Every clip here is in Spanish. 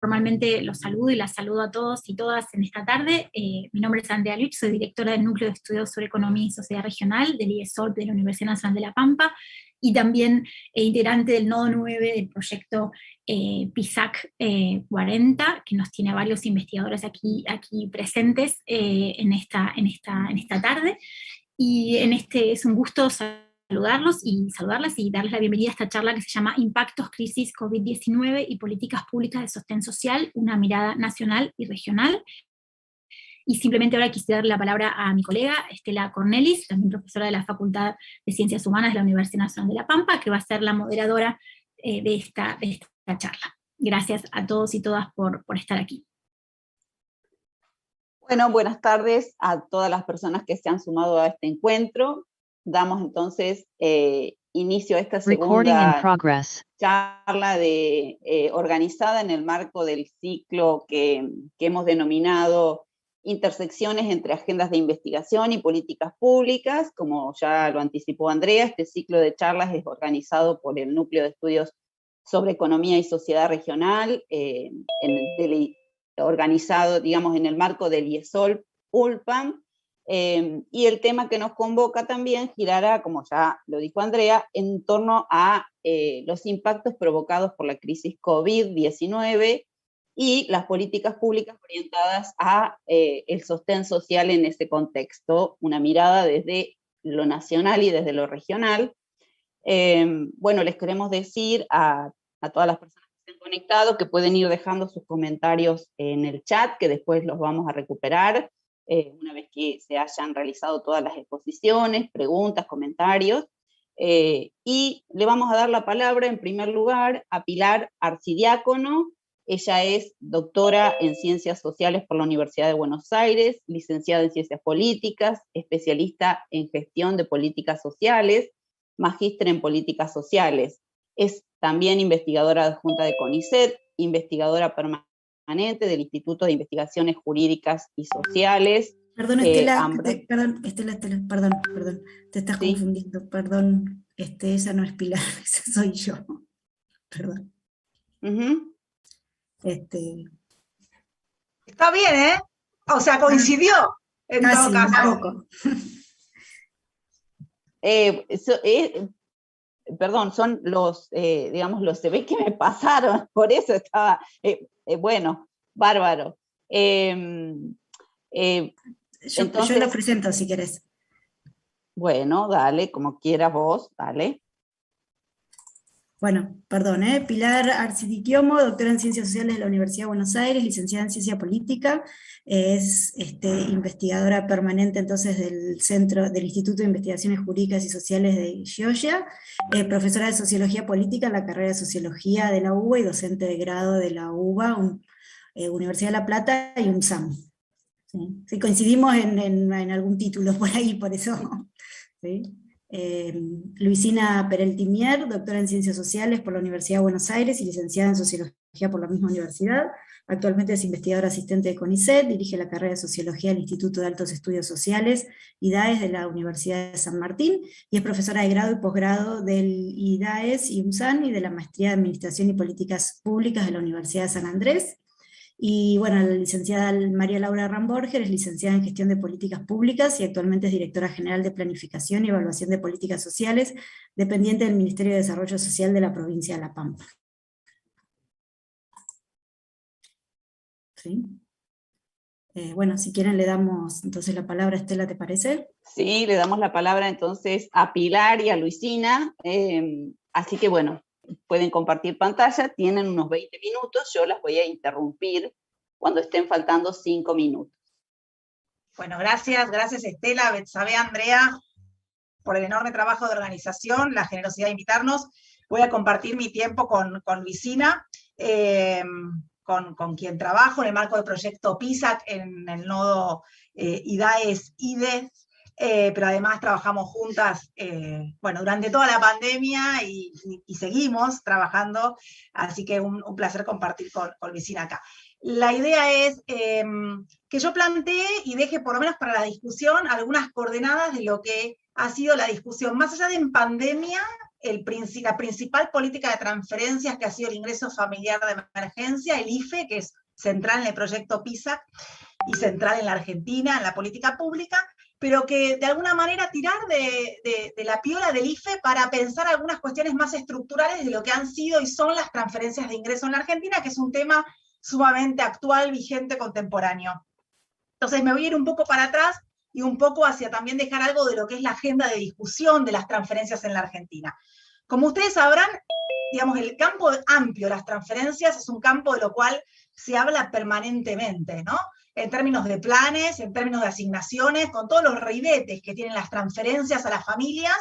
Formalmente los saludo y las saludo a todos y todas en esta tarde. Mi nombre es Andrea Luch, soy directora del Núcleo de Estudios sobre Economía y Sociedad Regional del IESOLP de la Universidad Nacional de La Pampa, y también integrante del Nodo 9 del proyecto PISAC 40, que nos tiene varios investigadores aquí presentes en esta tarde. Y es un gusto saludarlos y saludarlas y darles la bienvenida a esta charla que se llama Impactos, Crisis, COVID-19 y Políticas Públicas de Sostén Social, una mirada nacional y regional. Y simplemente ahora quisiera dar la palabra a mi colega Estela Cornelis, también profesora de la Facultad de Ciencias Humanas de la Universidad Nacional de La Pampa, que va a ser la moderadora de esta charla. Gracias a todos y todas por estar aquí. Bueno, buenas tardes a todas las personas que se han sumado a este encuentro. Damos entonces inicio a esta segunda charla organizada en el marco del ciclo que hemos denominado Intersecciones entre agendas de investigación y políticas públicas. Como ya lo anticipó Andrea, este ciclo de charlas es organizado por el Núcleo de Estudios sobre Economía y Sociedad Regional, organizado, digamos, en el marco del IESOLP ULPAM, y el tema que nos convoca también girará, como ya lo dijo Andrea, en torno a los impactos provocados por la crisis COVID-19 y las políticas públicas orientadas a el sostén social en ese contexto, una mirada desde lo nacional y desde lo regional. Bueno, les queremos decir a todas las personas que estén conectados que pueden ir dejando sus comentarios en el chat, que después los vamos a recuperar una vez que se hayan realizado todas las exposiciones, preguntas, comentarios. Y le vamos a dar la palabra en primer lugar a Pilar Arcidiácono. Ella es doctora en Ciencias Sociales por la Universidad de Buenos Aires, licenciada en Ciencias Políticas, especialista en Gestión de Políticas Sociales, magíster en Políticas Sociales. Es también investigadora adjunta de CONICET, investigadora permanente del Instituto de Investigaciones Jurídicas y Sociales. Perdón, Estela, perdón, te estás confundiendo, perdón, esa no es Pilar, esa soy yo, perdón. Está bien, ¿eh? O sea, coincidió, en todo caso. Un poco. Perdón, son los, digamos, los CV que me pasaron, por eso estaba, bueno, bárbaro. Yo lo presento si querés. Bueno, dale, como quieras vos, dale. Bueno, perdón, Pilar Arcidiácono, doctora en Ciencias Sociales de la Universidad de Buenos Aires, licenciada en Ciencia Política, es investigadora permanente entonces del Instituto de Investigaciones Jurídicas y Sociales de Chioggia, profesora de Sociología Política en la carrera de Sociología de la UBA y docente de grado de la UBA, Universidad de La Plata y UNSAM. Sí, coincidimos en algún título por ahí, por eso. ¿Sí? Luisina Pereltimier, doctora en Ciencias Sociales por la Universidad de Buenos Aires y licenciada en Sociología por la misma universidad. Actualmente es investigadora asistente de CONICET, dirige la carrera de Sociología del Instituto de Altos Estudios Sociales, IDAES, de la Universidad de San Martín, y es profesora de grado y posgrado del IDAES y UNSAN y de la Maestría de Administración y Políticas Públicas de la Universidad de San Andrés. Y bueno, la licenciada María Laura Ramborger es licenciada en Gestión de Políticas Públicas y actualmente es directora general de Planificación y Evaluación de Políticas Sociales, dependiente del Ministerio de Desarrollo Social de la provincia de La Pampa. ¿Sí? Bueno, si quieren le damos entonces la palabra a Estela, ¿te parece? Sí, le damos la palabra entonces a Pilar y a Luisina, así que bueno, pueden compartir pantalla, tienen unos 20 minutos, yo las voy a interrumpir cuando estén faltando 5 minutos. Bueno, gracias Estela, Betsabe, Andrea, por el enorme trabajo de organización, la generosidad de invitarnos. Voy a compartir mi tiempo con Luisina, con quien trabajo en el marco del proyecto PISAC en el nodo IDAES-IDES, pero además trabajamos juntas, bueno, durante toda la pandemia y seguimos trabajando, así que un placer compartir con Luisina acá. La idea es que yo plantee y deje por lo menos para la discusión algunas coordenadas de lo que ha sido la discusión, más allá de en pandemia, la principal política de transferencias, que ha sido el ingreso familiar de emergencia, el IFE, que es central en el proyecto PISA y central en la Argentina, en la política pública, pero que de alguna manera tirar de la piola del IFE para pensar algunas cuestiones más estructurales de lo que han sido y son las transferencias de ingreso en la Argentina, que es un tema sumamente actual, vigente, contemporáneo. Entonces me voy a ir un poco para atrás y un poco hacia también dejar algo de lo que es la agenda de discusión de las transferencias en la Argentina. Como ustedes sabrán, digamos, el campo amplio de las transferencias es un campo de lo cual se habla permanentemente, ¿no? En términos de planes, en términos de asignaciones, con todos los ribetes que tienen las transferencias a las familias,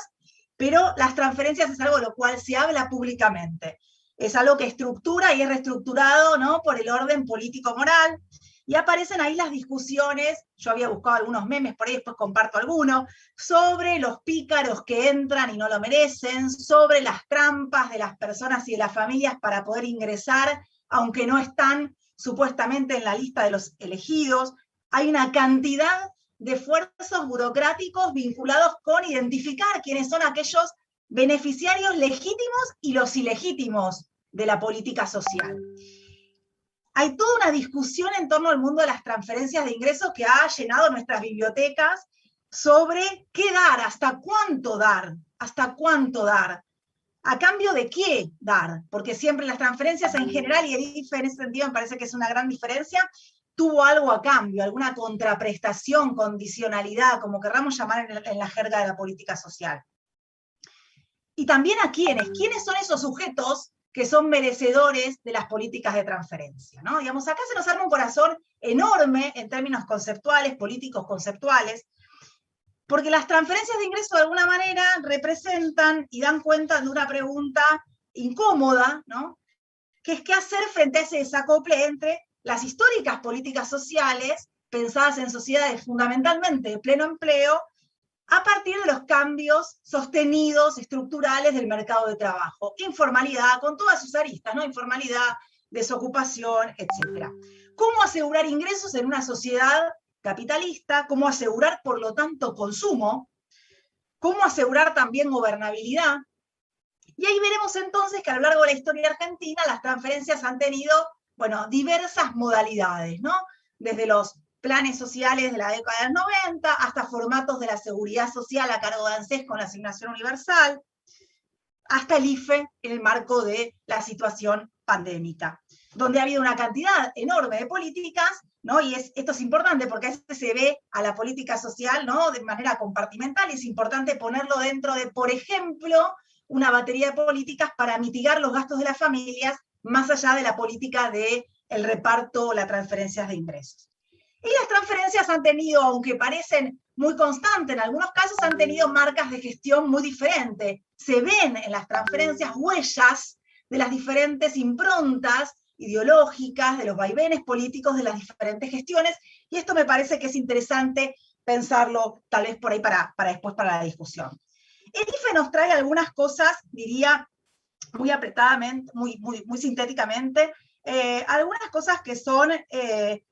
pero las transferencias es algo de lo cual se habla públicamente. Es algo que estructura y es reestructurado, ¿no?, por el orden político-moral, y aparecen ahí las discusiones, yo había buscado algunos memes por ahí, después comparto algunos, sobre los pícaros que entran y no lo merecen, sobre las trampas de las personas y de las familias para poder ingresar, aunque no están supuestamente en la lista de los elegidos. Hay una cantidad de esfuerzos burocráticos vinculados con identificar quiénes son aquellos beneficiarios legítimos y los ilegítimos de la política social. Hay toda una discusión en torno al mundo de las transferencias de ingresos que ha llenado nuestras bibliotecas sobre qué dar, hasta cuánto dar, a cambio de qué dar, porque siempre las transferencias en general, y el IFE en ese sentido me parece que es una gran diferencia, tuvo algo a cambio, alguna contraprestación, condicionalidad, como querramos llamar en la jerga de la política social. Y también a quiénes son esos sujetos que son merecedores de las políticas de transferencia, ¿no? Digamos, acá se nos arma un corazón enorme en términos conceptuales, políticos conceptuales, porque las transferencias de ingreso de alguna manera representan y dan cuenta de una pregunta incómoda, ¿no?, que es qué hacer frente a ese desacople entre las históricas políticas sociales, pensadas en sociedades fundamentalmente de pleno empleo, a partir de los cambios sostenidos, estructurales del mercado de trabajo. Informalidad, con todas sus aristas, ¿no? Informalidad, desocupación, etc. ¿Cómo asegurar ingresos en una sociedad capitalista? ¿Cómo asegurar, por lo tanto, consumo? ¿Cómo asegurar también gobernabilidad? Y ahí veremos entonces que a lo largo de la historia argentina las transferencias han tenido, bueno, diversas modalidades, ¿no? Desde los planes sociales de la década del 90, hasta formatos de la seguridad social a cargo de ANSES con la asignación universal, hasta el IFE en el marco de la situación pandémica, donde ha habido una cantidad enorme de políticas, ¿no? Y esto es importante porque a veces se ve a la política social, ¿no?, de manera compartimental, y es importante ponerlo dentro de, por ejemplo, una batería de políticas para mitigar los gastos de las familias, más allá de la política del reparto o las transferencias de ingresos. Y las transferencias han tenido, aunque parecen muy constantes, en algunos casos han tenido marcas de gestión muy diferentes. Se ven en las transferencias huellas de las diferentes improntas ideológicas, de los vaivenes políticos de las diferentes gestiones, y esto me parece que es interesante pensarlo tal vez por ahí para después para la discusión. El IFE nos trae algunas cosas, diría, muy apretadamente, muy sintéticamente, algunas cosas que son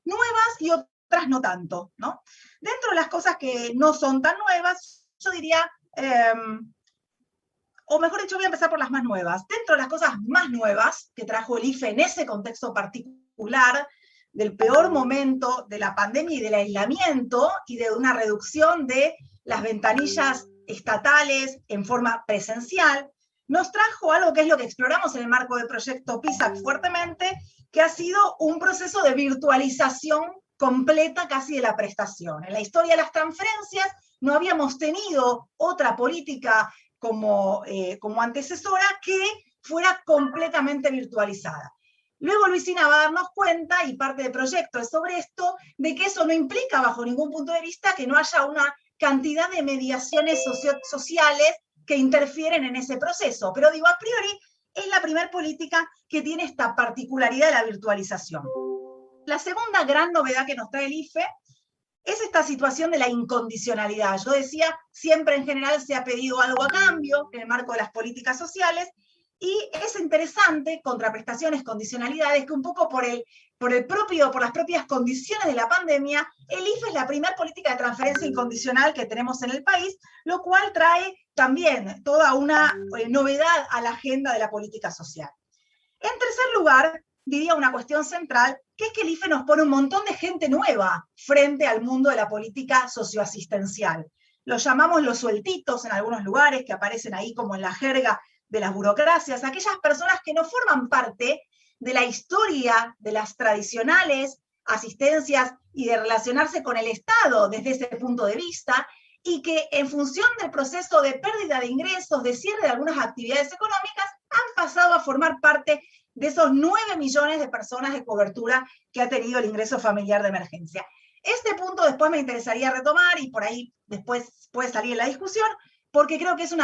nuevas y otras no tanto, ¿no? Dentro de las cosas que no son tan nuevas, yo diría, o mejor dicho, voy a empezar por las más nuevas. Dentro de las cosas más nuevas que trajo el IFE en ese contexto particular, del peor momento de la pandemia y del aislamiento, y de una reducción de las ventanillas estatales en forma presencial, nos trajo algo que es lo que exploramos en el marco del proyecto PISA fuertemente, que ha sido un proceso de virtualización completa casi de la prestación. En la historia de las transferencias no habíamos tenido otra política como antecesora que fuera completamente virtualizada. Luego Luisina va a darnos cuenta, y parte del proyecto es sobre esto, de que eso no implica bajo ningún punto de vista que no haya una cantidad de mediaciones sociales que interfieren en ese proceso. Pero digo, a priori, es la primera política que tiene esta particularidad de la virtualización. La segunda gran novedad que nos trae el IFE es esta situación de la incondicionalidad. Yo decía, siempre en general se ha pedido algo a cambio en el marco de las políticas sociales, Y es interesante, contraprestaciones, condicionalidades, que un poco por las propias condiciones de la pandemia, el IFE es la primera política de transferencia incondicional que tenemos en el país, lo cual trae también toda una novedad a la agenda de la política social. En tercer lugar, diría una cuestión central, que es que el IFE nos pone un montón de gente nueva frente al mundo de la política socioasistencial. Los llamamos los sueltitos en algunos lugares, que aparecen ahí como en la jerga de las burocracias, aquellas personas que no forman parte de la historia de las tradicionales asistencias y de relacionarse con el Estado desde ese punto de vista, y que en función del proceso de pérdida de ingresos, de cierre de algunas actividades económicas, han pasado a formar parte de esos 9 millones de personas de cobertura que ha tenido el ingreso familiar de emergencia. Este punto después me interesaría retomar, y por ahí después puede salir en la discusión, porque creo que es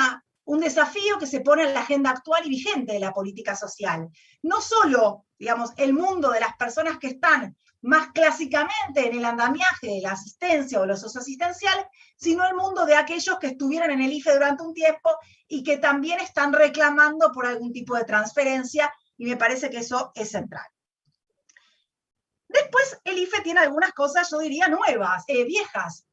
un desafío que se pone en la agenda actual y vigente de la política social. No solo, digamos, el mundo de las personas que están más clásicamente en el andamiaje de la asistencia o lo socioasistencial, sino el mundo de aquellos que estuvieron en el IFE durante un tiempo y que también están reclamando por algún tipo de transferencia, y me parece que eso es central. Después el IFE tiene algunas cosas, yo diría, nuevas, viejas,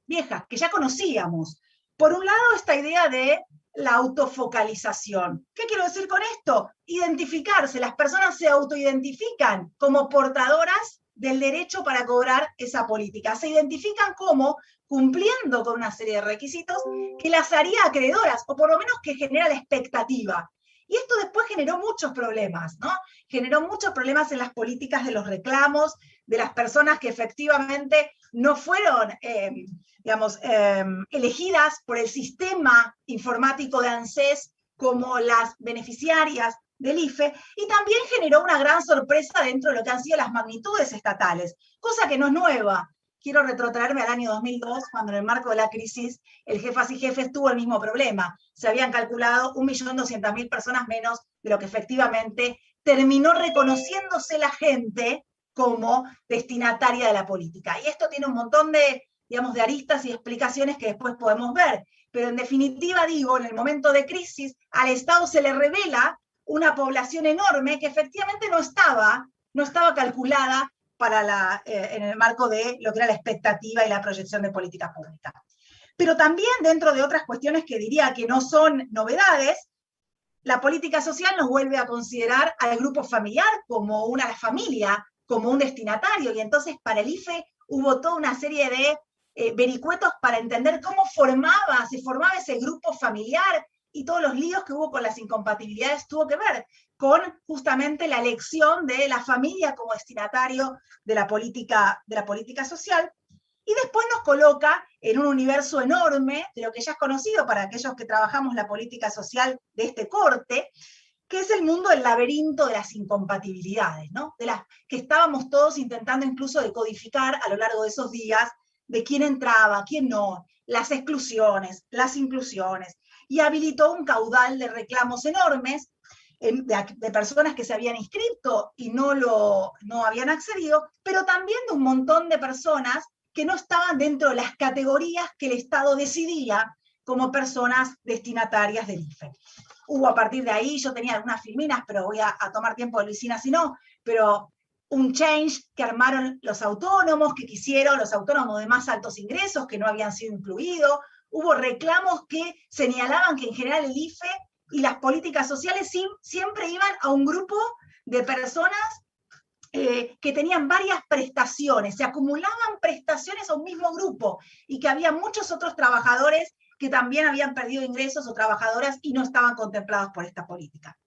que ya conocíamos. Por un lado, esta idea de la autofocalización. ¿Qué quiero decir con esto? Identificarse. Las personas se autoidentifican como portadoras del derecho para cobrar esa política. Se identifican como cumpliendo con una serie de requisitos que las haría acreedoras, o por lo menos que genera la expectativa. Y esto después generó muchos problemas, ¿no? Generó muchos problemas en las políticas de los reclamos, de las personas que efectivamente no fueron, elegidas por el sistema informático de ANSES como las beneficiarias del IFE, y también generó una gran sorpresa dentro de lo que han sido las magnitudes estatales, cosa que no es nueva. Quiero retrotraerme al año 2002, cuando en el marco de la crisis el Jefas y Jefes tuvo el mismo problema. Se habían calculado 1.200.000 personas menos de lo que efectivamente terminó reconociéndose la gente como destinataria de la política. Y esto tiene un montón de, de aristas y explicaciones que después podemos ver. Pero en definitiva, digo, en el momento de crisis, al Estado se le revela una población enorme que efectivamente no estaba calculada en el marco de lo que era la expectativa y la proyección de política pública. Pero también, dentro de otras cuestiones que diría que no son novedades, la política social nos vuelve a considerar al grupo familiar como una familia, como un destinatario, y entonces para el IFE hubo toda una serie de vericuetos para entender cómo se formaba ese grupo familiar, y todos los líos que hubo con las incompatibilidades tuvo que ver con justamente la elección de la familia como destinatario de la política social, y después nos coloca en un universo enorme de lo que ya es conocido para aquellos que trabajamos la política social de este corte, que es el mundo del laberinto de las incompatibilidades, ¿no? De las que estábamos todos intentando incluso decodificar a lo largo de esos días, de quién entraba, quién no, las exclusiones, las inclusiones, y habilitó un caudal de reclamos enormes de personas que se habían inscrito y no habían accedido, pero también de un montón de personas que no estaban dentro de las categorías que el Estado decidía como personas destinatarias del IFE. Hubo a partir de ahí, yo tenía algunas filminas, pero voy a tomar tiempo de Luisina si no, pero un change que armaron los autónomos, que quisieron, los autónomos de más altos ingresos, que no habían sido incluidos. Hubo reclamos que señalaban que en general el IFE y las políticas sociales siempre iban a un grupo de personas que tenían varias prestaciones, se acumulaban prestaciones a un mismo grupo, y que había muchos otros trabajadores que también habían perdido ingresos, o trabajadoras, y no estaban contemplados por esta política.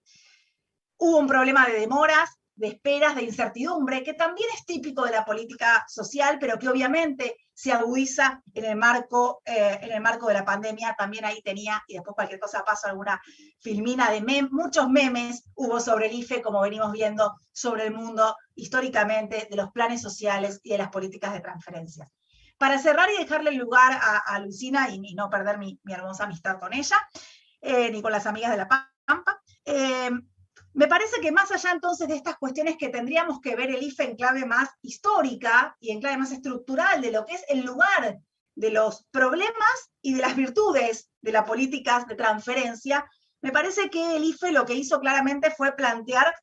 Hubo un problema de demoras, de esperas, de incertidumbre, que también es típico de la política social, pero que obviamente se agudiza en el marco de la pandemia. También ahí tenía, y después cualquier cosa paso, alguna filmina de muchos memes hubo sobre el IFE, como venimos viendo sobre el mundo históricamente, de los planes sociales y de las políticas de transferencias. Para cerrar y dejarle el lugar a Luisina, y no perder mi hermosa amistad con ella, ni con las amigas de La Pampa, me parece que más allá entonces de estas cuestiones que tendríamos que ver el IFE en clave más histórica y en clave más estructural de lo que es el lugar de los problemas y de las virtudes de las políticas de transferencia, Me parece que el IFE lo que hizo claramente fue plantear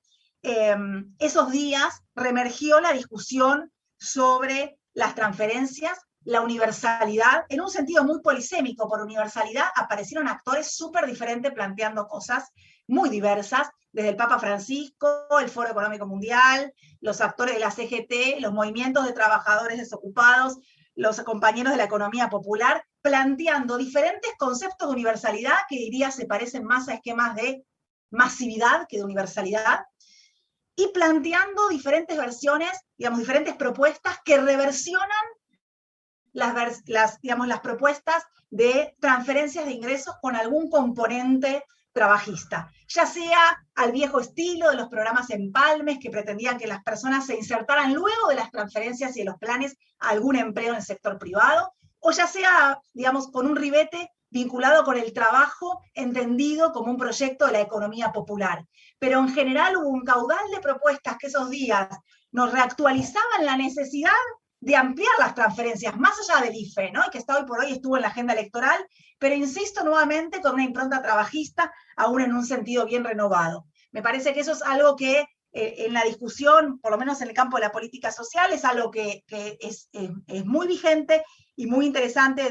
esos días, reemergió la discusión sobre las transferencias, la universalidad, en un sentido muy polisémico. Por universalidad aparecieron actores súper diferentes planteando cosas muy diversas, desde el Papa Francisco, el Foro Económico Mundial, los actores de la CGT, los movimientos de trabajadores desocupados, los compañeros de la economía popular, planteando diferentes conceptos de universalidad que diría se parecen más a esquemas de masividad que de universalidad, y planteando diferentes versiones, digamos, diferentes propuestas que reversionan las propuestas de transferencias de ingresos con algún componente trabajista, ya sea al viejo estilo de los programas empalmes que pretendían que las personas se insertaran luego de las transferencias y de los planes a algún empleo en el sector privado, o ya sea, digamos, con un ribete vinculado con el trabajo entendido como un proyecto de la economía popular. Pero en general hubo un caudal de propuestas que esos días nos reactualizaban la necesidad de ampliar las transferencias, más allá del IFE, ¿no? Y que hasta hoy por hoy estuvo en la agenda electoral, pero insisto nuevamente con una impronta trabajista, aún en un sentido bien renovado. Me parece que eso es algo que en la discusión, por lo menos en el campo de la política social, es algo que es muy vigente y muy interesante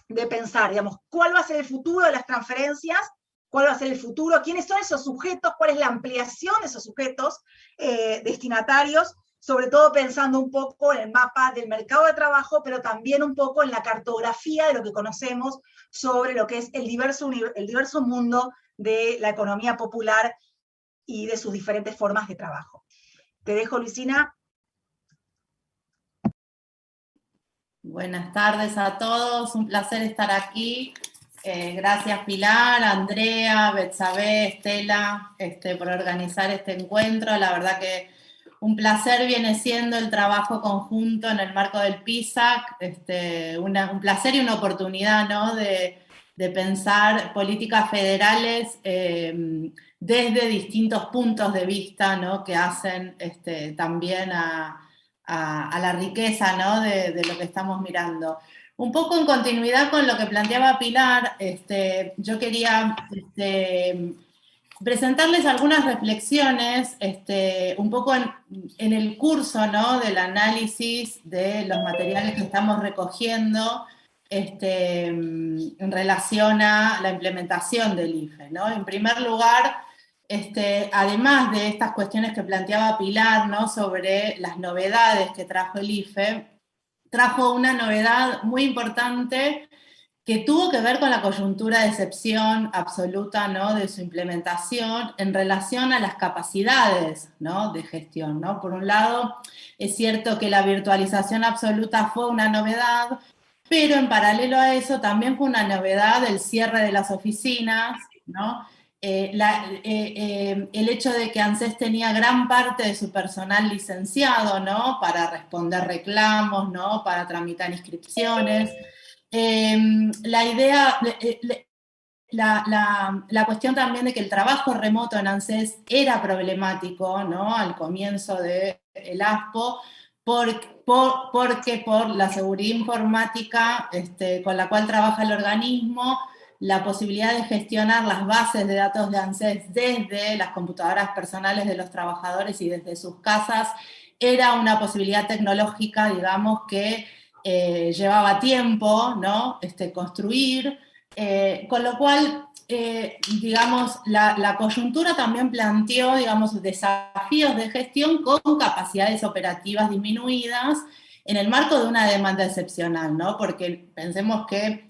de pensar, digamos, cuál va a ser el futuro de las transferencias, cuál va a ser el futuro, quiénes son esos sujetos, cuál es la ampliación de esos sujetos destinatarios, sobre todo pensando un poco en el mapa del mercado de trabajo, pero también un poco en la cartografía de lo que conocemos sobre lo que es el diverso mundo de la economía popular y de sus diferentes formas de trabajo. Te dejo, Luisina. Buenas tardes a todos, un placer estar aquí. Gracias Pilar, Andrea, Betsabé, Estela, por organizar este encuentro. La verdad que un placer viene siendo el trabajo conjunto en el marco del PISAC, un placer y una oportunidad, ¿no?, de pensar políticas federales desde distintos puntos de vista, ¿no?, que hacen también a la riqueza, ¿no?, de lo que estamos mirando. Un poco en continuidad con lo que planteaba Pilar, yo quería presentarles algunas reflexiones, un poco en el curso, ¿no?, del análisis de los materiales que estamos recogiendo en relación a la implementación del IFE, ¿no? En primer lugar, además de estas cuestiones que planteaba Pilar, ¿no?, sobre las novedades que trajo el IFE, trajo una novedad muy importante que tuvo que ver con la coyuntura de excepción absoluta, ¿no?, de su implementación en relación a las capacidades, ¿no?, de gestión, ¿no? Por un lado, es cierto que la virtualización absoluta fue una novedad, pero en paralelo a eso también fue una novedad el cierre de las oficinas, ¿no? El hecho de que ANSES tenía gran parte de su personal licenciado, ¿no?, para responder reclamos, ¿no?, para tramitar inscripciones. La idea, la cuestión también de que el trabajo remoto en ANSES era problemático, ¿no?, al comienzo del ASPO, porque por la seguridad informática con la cual trabaja el organismo, la posibilidad de gestionar las bases de datos de ANSES desde las computadoras personales de los trabajadores y desde sus casas era una posibilidad tecnológica, digamos, que llevaba tiempo, ¿no?, construir, con lo cual, digamos, la coyuntura también planteó, digamos, desafíos de gestión con capacidades operativas disminuidas en el marco de una demanda excepcional, ¿no? Porque pensemos que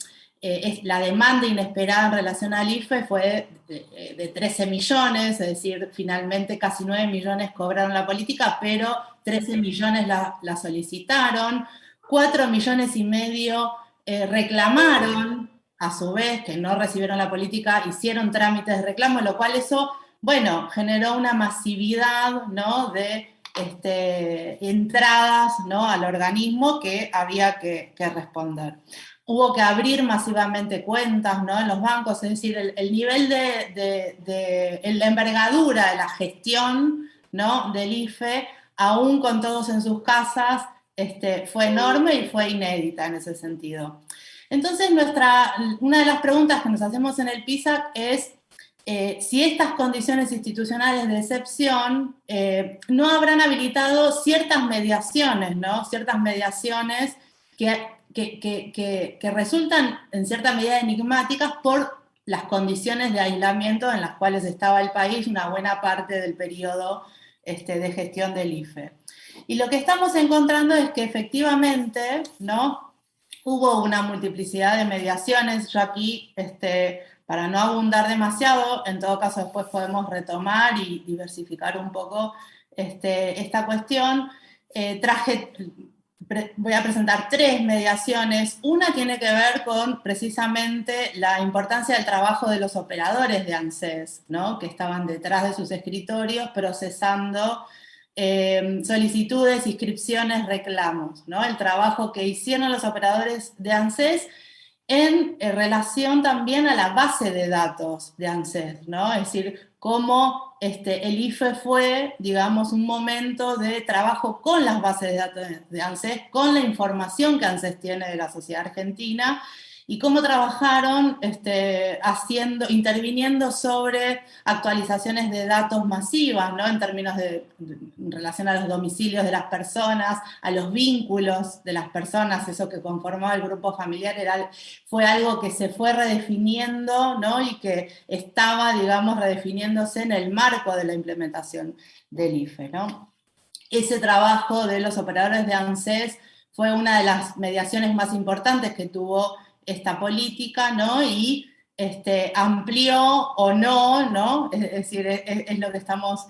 la demanda inesperada en relación al IFE fue de 13 millones, es decir, finalmente casi 9 millones cobraron la política, pero 13 millones la solicitaron. 4,5 millones reclamaron, a su vez, que no recibieron la política, hicieron trámites de reclamo, lo cual eso, bueno, generó una masividad, ¿no?, de entradas, ¿no?, al organismo que había que responder. Hubo que abrir masivamente cuentas, ¿no?, en los bancos, es decir, el nivel la envergadura de la gestión, ¿no?, del IFE, aún con todos en sus casas, fue enorme y fue inédita en ese sentido. Entonces, una de las preguntas que nos hacemos en el PISAC es si estas condiciones institucionales de excepción no habrán habilitado ciertas mediaciones, ¿no? Ciertas mediaciones que resultan en cierta medida enigmáticas por las condiciones de aislamiento en las cuales estaba el país una buena parte del periodo de gestión del IFE. Y lo que estamos encontrando es que efectivamente, ¿no?, hubo una multiplicidad de mediaciones. Yo aquí, para no abundar demasiado, en todo caso después podemos retomar y diversificar un poco esta cuestión. Voy a presentar 3 mediaciones. Una tiene que ver con precisamente la importancia del trabajo de los operadores de ANSES, ¿no?, que estaban detrás de sus escritorios procesando solicitudes, inscripciones, reclamos, ¿no? El trabajo que hicieron los operadores de ANSES en relación también a la base de datos de ANSES, ¿no? Es decir, cómo el IFE fue, digamos, un momento de trabajo con las bases de datos de ANSES, con la información que ANSES tiene de la sociedad argentina, y cómo trabajaron interviniendo sobre actualizaciones de datos masivas, ¿no?, en términos en relación a los domicilios de las personas, a los vínculos de las personas. Eso que conformaba el grupo familiar fue algo que se fue redefiniendo, ¿no?, y que estaba, digamos, redefiniéndose en el marco de la implementación del IFE, ¿no? Ese trabajo de los operadores de ANSES fue una de las mediaciones más importantes que tuvo esta política, ¿no? Y amplió o no, ¿no? Es decir, es lo que estamos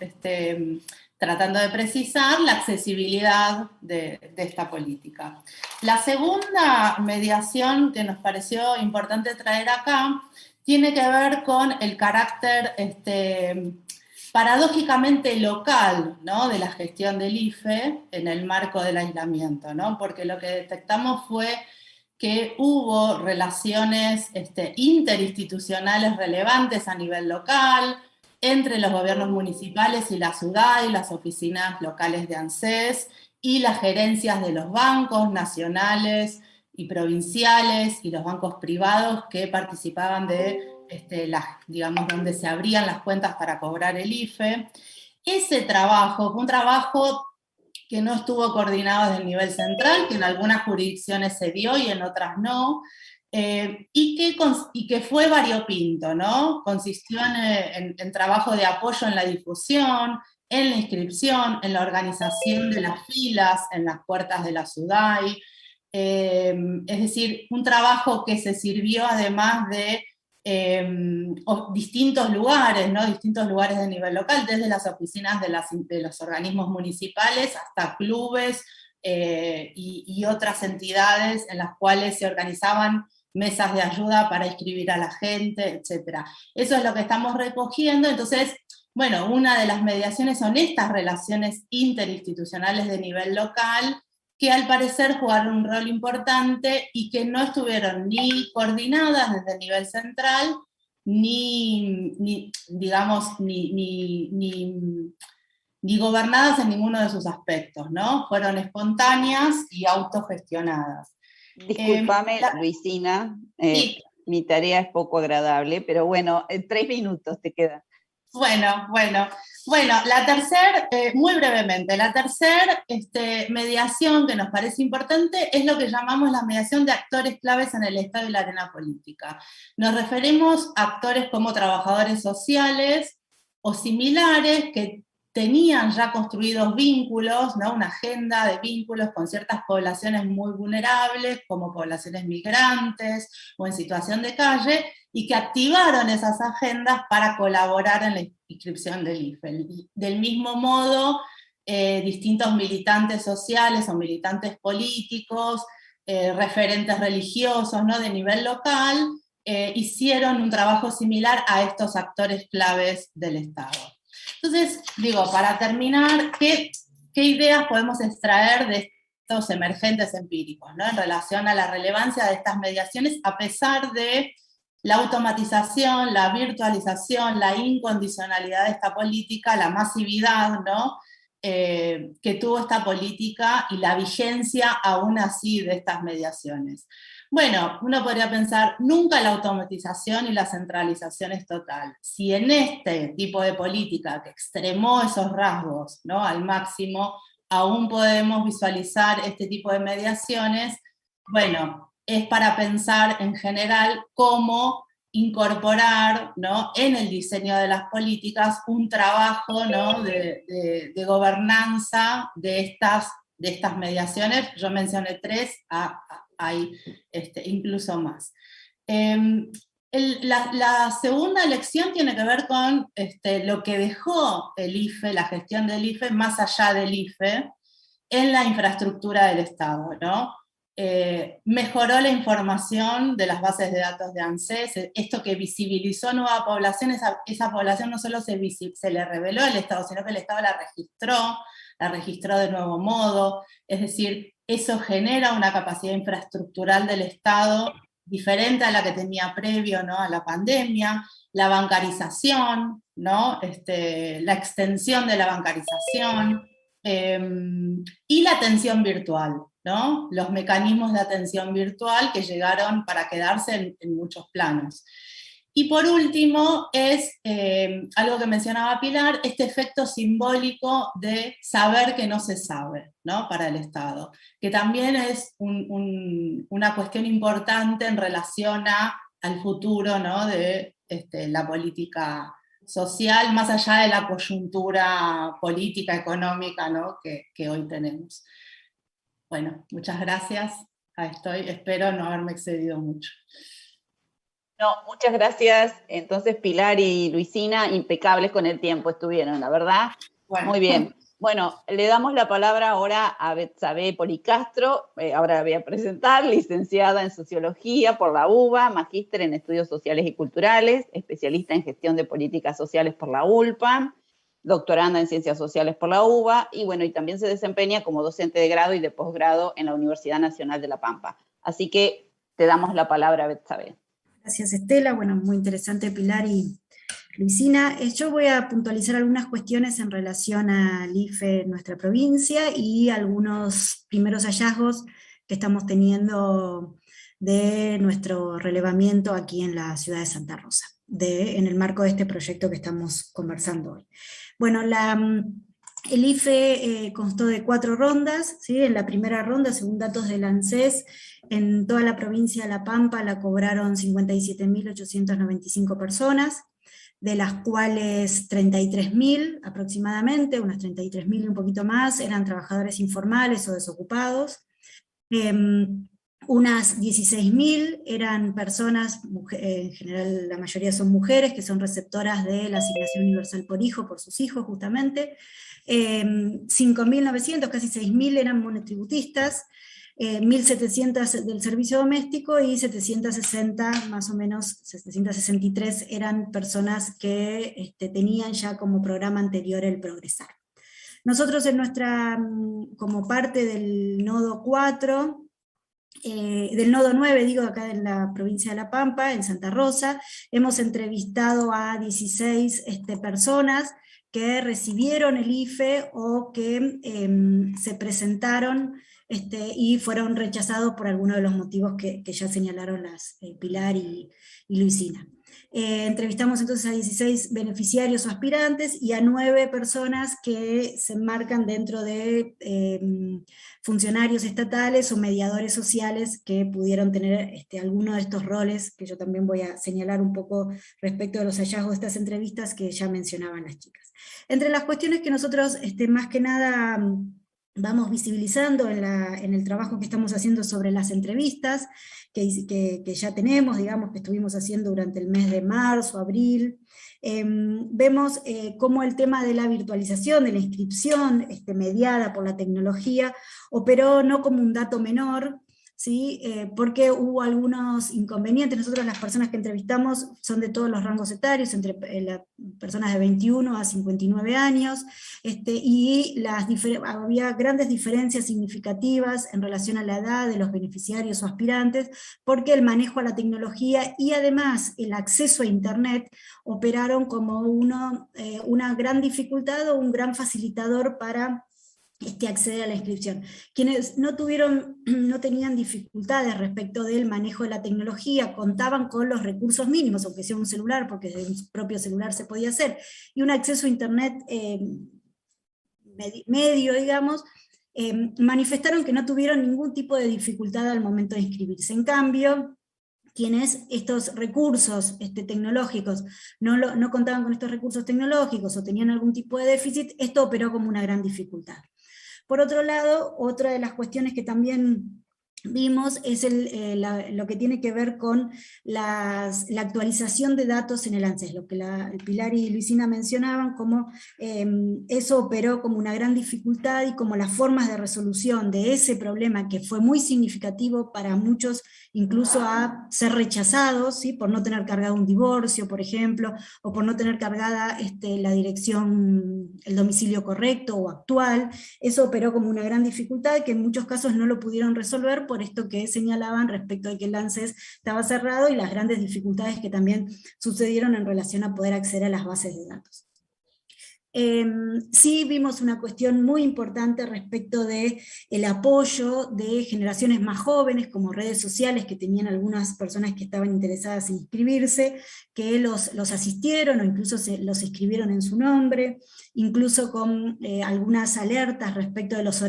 tratando de precisar, la accesibilidad de esta política. La segunda mediación que nos pareció importante traer acá tiene que ver con el carácter paradójicamente local, ¿no?, de la gestión del IFE en el marco del aislamiento, ¿no? Porque lo que detectamos fue que hubo relaciones interinstitucionales relevantes a nivel local, entre los gobiernos municipales y la SUDAI, las oficinas locales de ANSES, y las gerencias de los bancos nacionales y provinciales, y los bancos privados que participaban de, digamos, donde se abrían las cuentas para cobrar el IFE. Ese trabajo fue un trabajo que no estuvo coordinado desde el nivel central, que en algunas jurisdicciones se dio y en otras no, y que fue variopinto, ¿no? Consistió en trabajo de apoyo en la difusión, en la inscripción, en la organización de las filas, en las puertas de la SUDAI, es decir, un trabajo que se sirvió además de distintos lugares, ¿no?, distintos lugares de nivel local, desde las oficinas de los organismos municipales hasta clubes y otras entidades en las cuales se organizaban mesas de ayuda para inscribir a la gente, etc. Eso es lo que estamos recogiendo. Entonces, bueno, una de las mediaciones son estas relaciones interinstitucionales de nivel local, que al parecer jugaron un rol importante y que no estuvieron ni coordinadas desde el nivel central, ni gobernadas en ninguno de sus aspectos, ¿no? Fueron espontáneas y autogestionadas. Discúlpame, Luisina, sí. Mi tarea es poco agradable, pero bueno, 3 minutos te quedan. Bueno, la tercera, muy brevemente, la tercera mediación que nos parece importante es lo que llamamos la mediación de actores claves en el Estado y la arena política. Nos referimos a actores como trabajadores sociales o similares que tenían ya construidos vínculos, ¿no?, una agenda de vínculos con ciertas poblaciones muy vulnerables, como poblaciones migrantes o en situación de calle, y que activaron esas agendas para colaborar en la inscripción del IFE. Del mismo modo, distintos militantes sociales o militantes políticos, referentes religiosos, ¿no?, de nivel local, hicieron un trabajo similar a estos actores claves del Estado. Entonces, digo, para terminar, ¿qué ideas podemos extraer de estos emergentes empíricos, ¿no?, en relación a la relevancia de estas mediaciones, a pesar de la automatización, la virtualización, la incondicionalidad de esta política, la masividad, ¿no?, que tuvo esta política y la vigencia aún así de estas mediaciones? Bueno, uno podría pensar, nunca la automatización y la centralización es total. Si en este tipo de política que extremó esos rasgos, ¿no?, al máximo, aún podemos visualizar este tipo de mediaciones, bueno, es para pensar en general cómo incorporar, ¿no?, en el diseño de las políticas un trabajo, ¿no?, de gobernanza de estas mediaciones. Yo mencioné 3, hay incluso más. La segunda lección tiene que ver con lo que dejó el IFE, la gestión del IFE, más allá del IFE, en la infraestructura del Estado, ¿no? Mejoró la información de las bases de datos de ANSES, esto que visibilizó nueva población, esa población no solo se le reveló al Estado, sino que el Estado la registró de nuevo modo, es decir, eso genera una capacidad infraestructural del Estado diferente a la que tenía previo, ¿no?, a la pandemia, la bancarización, ¿no?, la extensión de la bancarización, y la atención virtual, ¿no?, los mecanismos de atención virtual que llegaron para quedarse en muchos planos. Y por último, es algo que mencionaba Pilar, este efecto simbólico de saber que no se sabe, ¿no?, para el Estado, que también es una cuestión importante en relación al futuro, ¿no?, de la política social, más allá de la coyuntura política, económica, ¿no?, que hoy tenemos. Bueno, muchas gracias. Ahí estoy, espero no haberme excedido mucho. No, muchas gracias. Entonces, Pilar y Luisina, impecables con el tiempo estuvieron, la verdad. Bueno. Muy bien. Bueno, le damos la palabra ahora a Betsabe Policastro, ahora la voy a presentar, licenciada en Sociología por la UBA, magíster en Estudios Sociales y Culturales, especialista en Gestión de Políticas Sociales por la ULPAM, doctoranda en Ciencias Sociales por la UBA, y bueno, y también se desempeña como docente de grado y de posgrado en la Universidad Nacional de La Pampa. Así que te damos la palabra, Betsabe. Gracias, Estela. Bueno, muy interesante, Pilar y Luisina. Yo voy a puntualizar algunas cuestiones en relación al IFE en nuestra provincia y algunos primeros hallazgos que estamos teniendo de nuestro relevamiento aquí en la ciudad de Santa Rosa, en el marco de este proyecto que estamos conversando hoy. Bueno, el IFE constó de 4 rondas, ¿sí? En la primera ronda, según datos del ANSES, en toda la provincia de La Pampa la cobraron 57.895 personas, de las cuales 33.000 aproximadamente, unas 33.000 y un poquito más, eran trabajadores informales o desocupados. Unas 16.000 eran personas, en general la mayoría son mujeres, que son receptoras de la asignación universal por hijo, por sus hijos justamente. 5.900, casi 6.000 eran monotributistas, 1.700 del servicio doméstico y 760, más o menos 763 eran personas que tenían ya como programa anterior el Progresar. Nosotros como parte del nodo 4, del nodo 9, digo, acá en la provincia de La Pampa, en Santa Rosa, hemos entrevistado a 16 personas que recibieron el IFE o que se presentaron y fueron rechazados por alguno de los motivos que ya señalaron las Pilar y Luisina. Entrevistamos entonces a 16 beneficiarios o aspirantes y a 9 personas que se enmarcan dentro de funcionarios estatales o mediadores sociales que pudieron tener alguno de estos roles, que yo también voy a señalar un poco respecto de los hallazgos de estas entrevistas que ya mencionaban las chicas. Entre las cuestiones que nosotros más que nada vamos visibilizando en el trabajo que estamos haciendo sobre las entrevistas, que ya tenemos, digamos, que estuvimos haciendo durante el mes de marzo, abril, vemos cómo el tema de la virtualización, de la inscripción mediada por la tecnología, operó no como un dato menor, ¿sí? Porque hubo algunos inconvenientes. Nosotros las personas que entrevistamos son de todos los rangos etarios, entre las personas de 21 a 59 años, y había grandes diferencias significativas en relación a la edad de los beneficiarios o aspirantes, porque el manejo a la tecnología y además el acceso a Internet operaron como una gran dificultad o un gran facilitador para acceder a la inscripción. Quienes no tenían dificultades respecto del manejo de la tecnología, contaban con los recursos mínimos, aunque sea un celular, porque desde un propio celular se podía hacer, y un acceso a internet medio, digamos, manifestaron que no tuvieron ningún tipo de dificultad al momento de inscribirse. En cambio, quienes estos recursos tecnológicos no contaban con estos recursos tecnológicos o tenían algún tipo de déficit, esto operó como una gran dificultad. Por otro lado, otra de las cuestiones que también vimos es lo que tiene que ver con la actualización de datos en el ANSES, lo que Pilar y Luisina mencionaban, como eso operó como una gran dificultad y como las formas de resolución de ese problema, que fue muy significativo para muchos, incluso a ser rechazados, ¿sí? Por no tener cargado un divorcio, por ejemplo, o por no tener cargada la dirección, el domicilio correcto o actual. Eso operó como una gran dificultad que en muchos casos no lo pudieron resolver por esto que señalaban respecto de que el ANSES estaba cerrado y las grandes dificultades que también sucedieron en relación a poder acceder a las bases de datos. Sí vimos una cuestión muy importante respecto del apoyo de generaciones más jóvenes, como redes sociales, que tenían algunas personas que estaban interesadas en inscribirse, que los asistieron o incluso los inscribieron en su nombre, incluso con algunas alertas respecto de los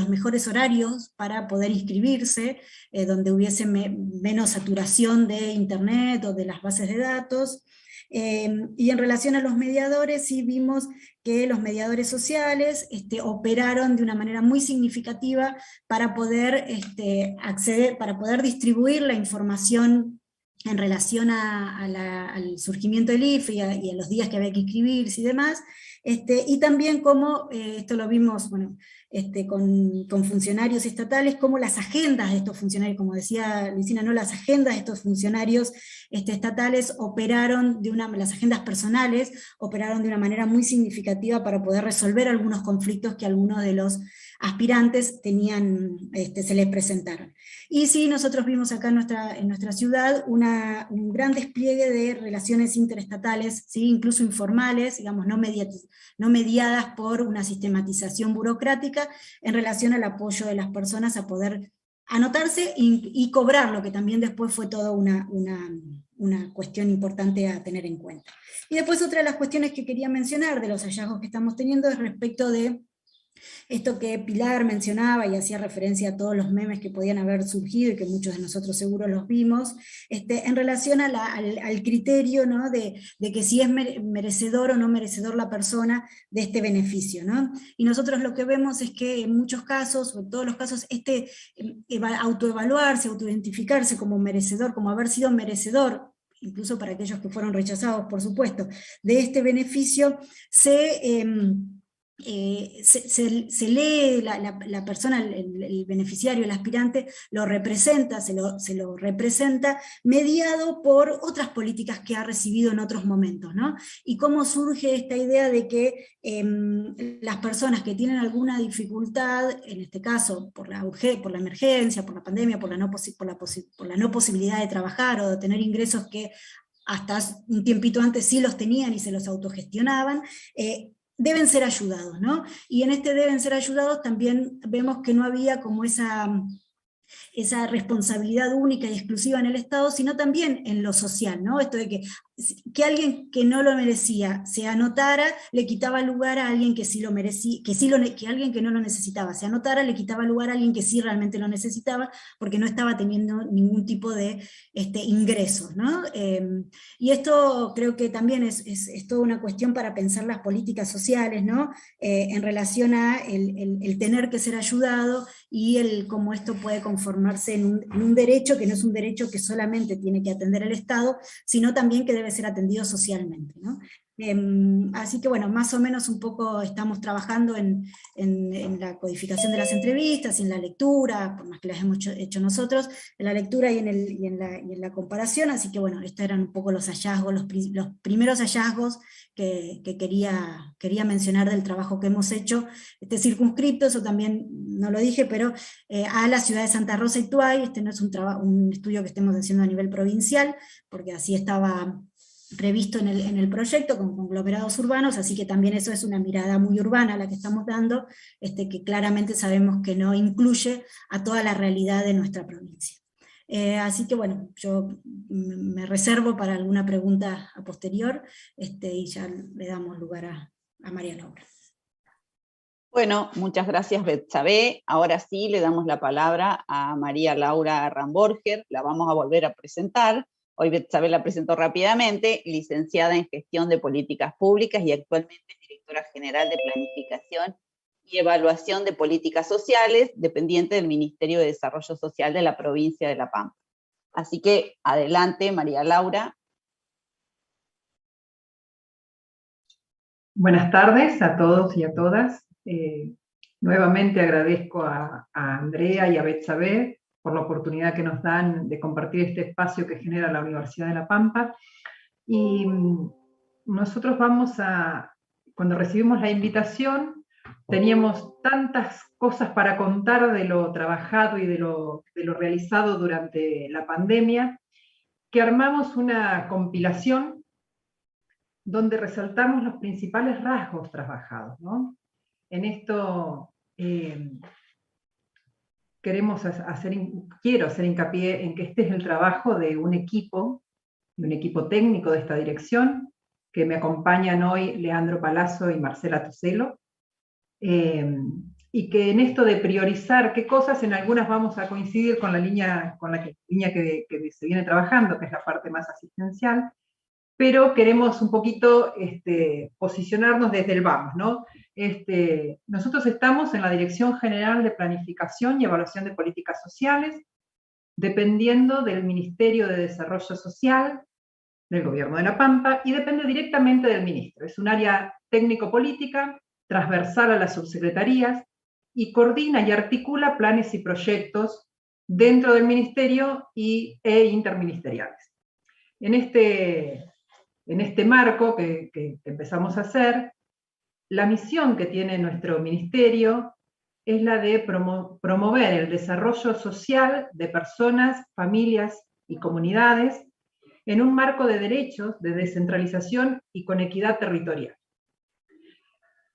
mejores horarios para poder inscribirse, donde hubiese menos saturación de internet o de las bases de datos. Y en relación a los mediadores, sí vimos que los mediadores sociales operaron de una manera muy significativa para poder acceder, para poder distribuir la información en relación al surgimiento del IFE y a los días que había que inscribirse y demás, y también como, esto lo vimos, bueno, con funcionarios estatales, como las agendas de estos funcionarios, como decía Luisina, ¿no? Las agendas de estos funcionarios estatales operaron las agendas personales operaron de una manera muy significativa para poder resolver algunos conflictos que algunos de los aspirantes tenían, se les presentaron. Y sí, nosotros vimos acá en nuestra ciudad un gran despliegue de relaciones interestatales, ¿sí? Incluso informales, digamos, no mediadas por una sistematización burocrática, en relación al apoyo de las personas a poder anotarse y cobrar, lo que también después fue toda una cuestión importante a tener en cuenta. Y después otra de las cuestiones que quería mencionar de los hallazgos que estamos teniendo es respecto de esto que Pilar mencionaba y hacía referencia a todos los memes que podían haber surgido y que muchos de nosotros seguro los vimos, en relación al criterio, ¿no? de que si es merecedor o no merecedor la persona de este beneficio, ¿no? Y nosotros lo que vemos es que en muchos casos, o en todos los casos, autoevaluarse, autoidentificarse como merecedor, como haber sido merecedor, incluso para aquellos que fueron rechazados, por supuesto, de este beneficio, se lee la persona, el beneficiario, el aspirante, lo representa, se lo representa, mediado por otras políticas que ha recibido en otros momentos, ¿no? Y cómo surge esta idea de que las personas que tienen alguna dificultad, en este caso por la emergencia, por la pandemia, por la no posibilidad de trabajar o de tener ingresos que hasta un tiempito antes sí los tenían y se los autogestionaban, deben ser ayudados, ¿no? Y en deben ser ayudados también vemos que no había como esa responsabilidad única y exclusiva en el Estado, sino también en lo social, ¿no? Esto de que alguien que no lo merecía se anotara, le quitaba lugar a alguien que sí lo merecía, que alguien que no lo necesitaba se anotara, le quitaba lugar a alguien que sí realmente lo necesitaba, porque no estaba teniendo ningún tipo de ingresos, ¿no? Y esto creo que también es toda una cuestión para pensar las políticas sociales, ¿no? En relación a el tener que ser ayudado y cómo esto puede conformarse en un derecho que no es un derecho que solamente tiene que atender el Estado, sino también que debe ser atendido socialmente, ¿no? Así que bueno, más o menos un poco estamos trabajando en la codificación de las entrevistas y en la lectura, por más que las hemos hecho nosotros, en la lectura y en la comparación, así que bueno, estos eran un poco los hallazgos, los primeros hallazgos que quería mencionar del trabajo que hemos hecho, circunscripto, eso también no lo dije, pero a la ciudad de Santa Rosa y Tuay. No es un estudio que estemos haciendo a nivel provincial, porque así estaba previsto en el proyecto con conglomerados urbanos, así que también eso es una mirada muy urbana la que estamos dando, que claramente sabemos que no incluye a toda la realidad de nuestra provincia. Así que bueno, yo me reservo para alguna pregunta a posterior, y ya le damos lugar a María Laura. Bueno, muchas gracias, Betsabé. Ahora sí le damos la palabra a María Laura Ramborger, la vamos a volver a presentar. Hoy Betsabé la presentó rápidamente, licenciada en Gestión de Políticas Públicas y actualmente es directora general de Planificación y Evaluación de Políticas Sociales, dependiente del Ministerio de Desarrollo Social de la provincia de La Pampa. Así que adelante, María Laura. Buenas tardes a todos y a todas. Nuevamente agradezco a Andrea y a Betsabé por la oportunidad que nos dan de compartir este espacio que genera la Universidad de La Pampa. Y nosotros cuando recibimos la invitación, teníamos tantas cosas para contar de lo trabajado y de lo realizado durante la pandemia, que armamos una compilación donde resaltamos los principales rasgos trabajados, ¿no? En esto quiero hacer hincapié en que este es el trabajo de un equipo técnico de esta dirección, que me acompañan hoy Leandro Palazzo y Marcela Tucelo, y que en esto de priorizar qué cosas, en algunas vamos a coincidir con la línea que se viene trabajando, que es la parte más asistencial, pero queremos un poquito posicionarnos desde el vamos, ¿no? Nosotros estamos en la Dirección General de Planificación y Evaluación de Políticas Sociales, dependiendo del Ministerio de Desarrollo Social del Gobierno de La Pampa, y depende directamente del ministro. Es un área técnico-política, transversal a las subsecretarías, y coordina y articula planes y proyectos dentro del ministerio e interministeriales. En este marco que empezamos a hacer, la misión que tiene nuestro ministerio es la de promover el desarrollo social de personas, familias y comunidades en un marco de derechos, de descentralización y con equidad territorial.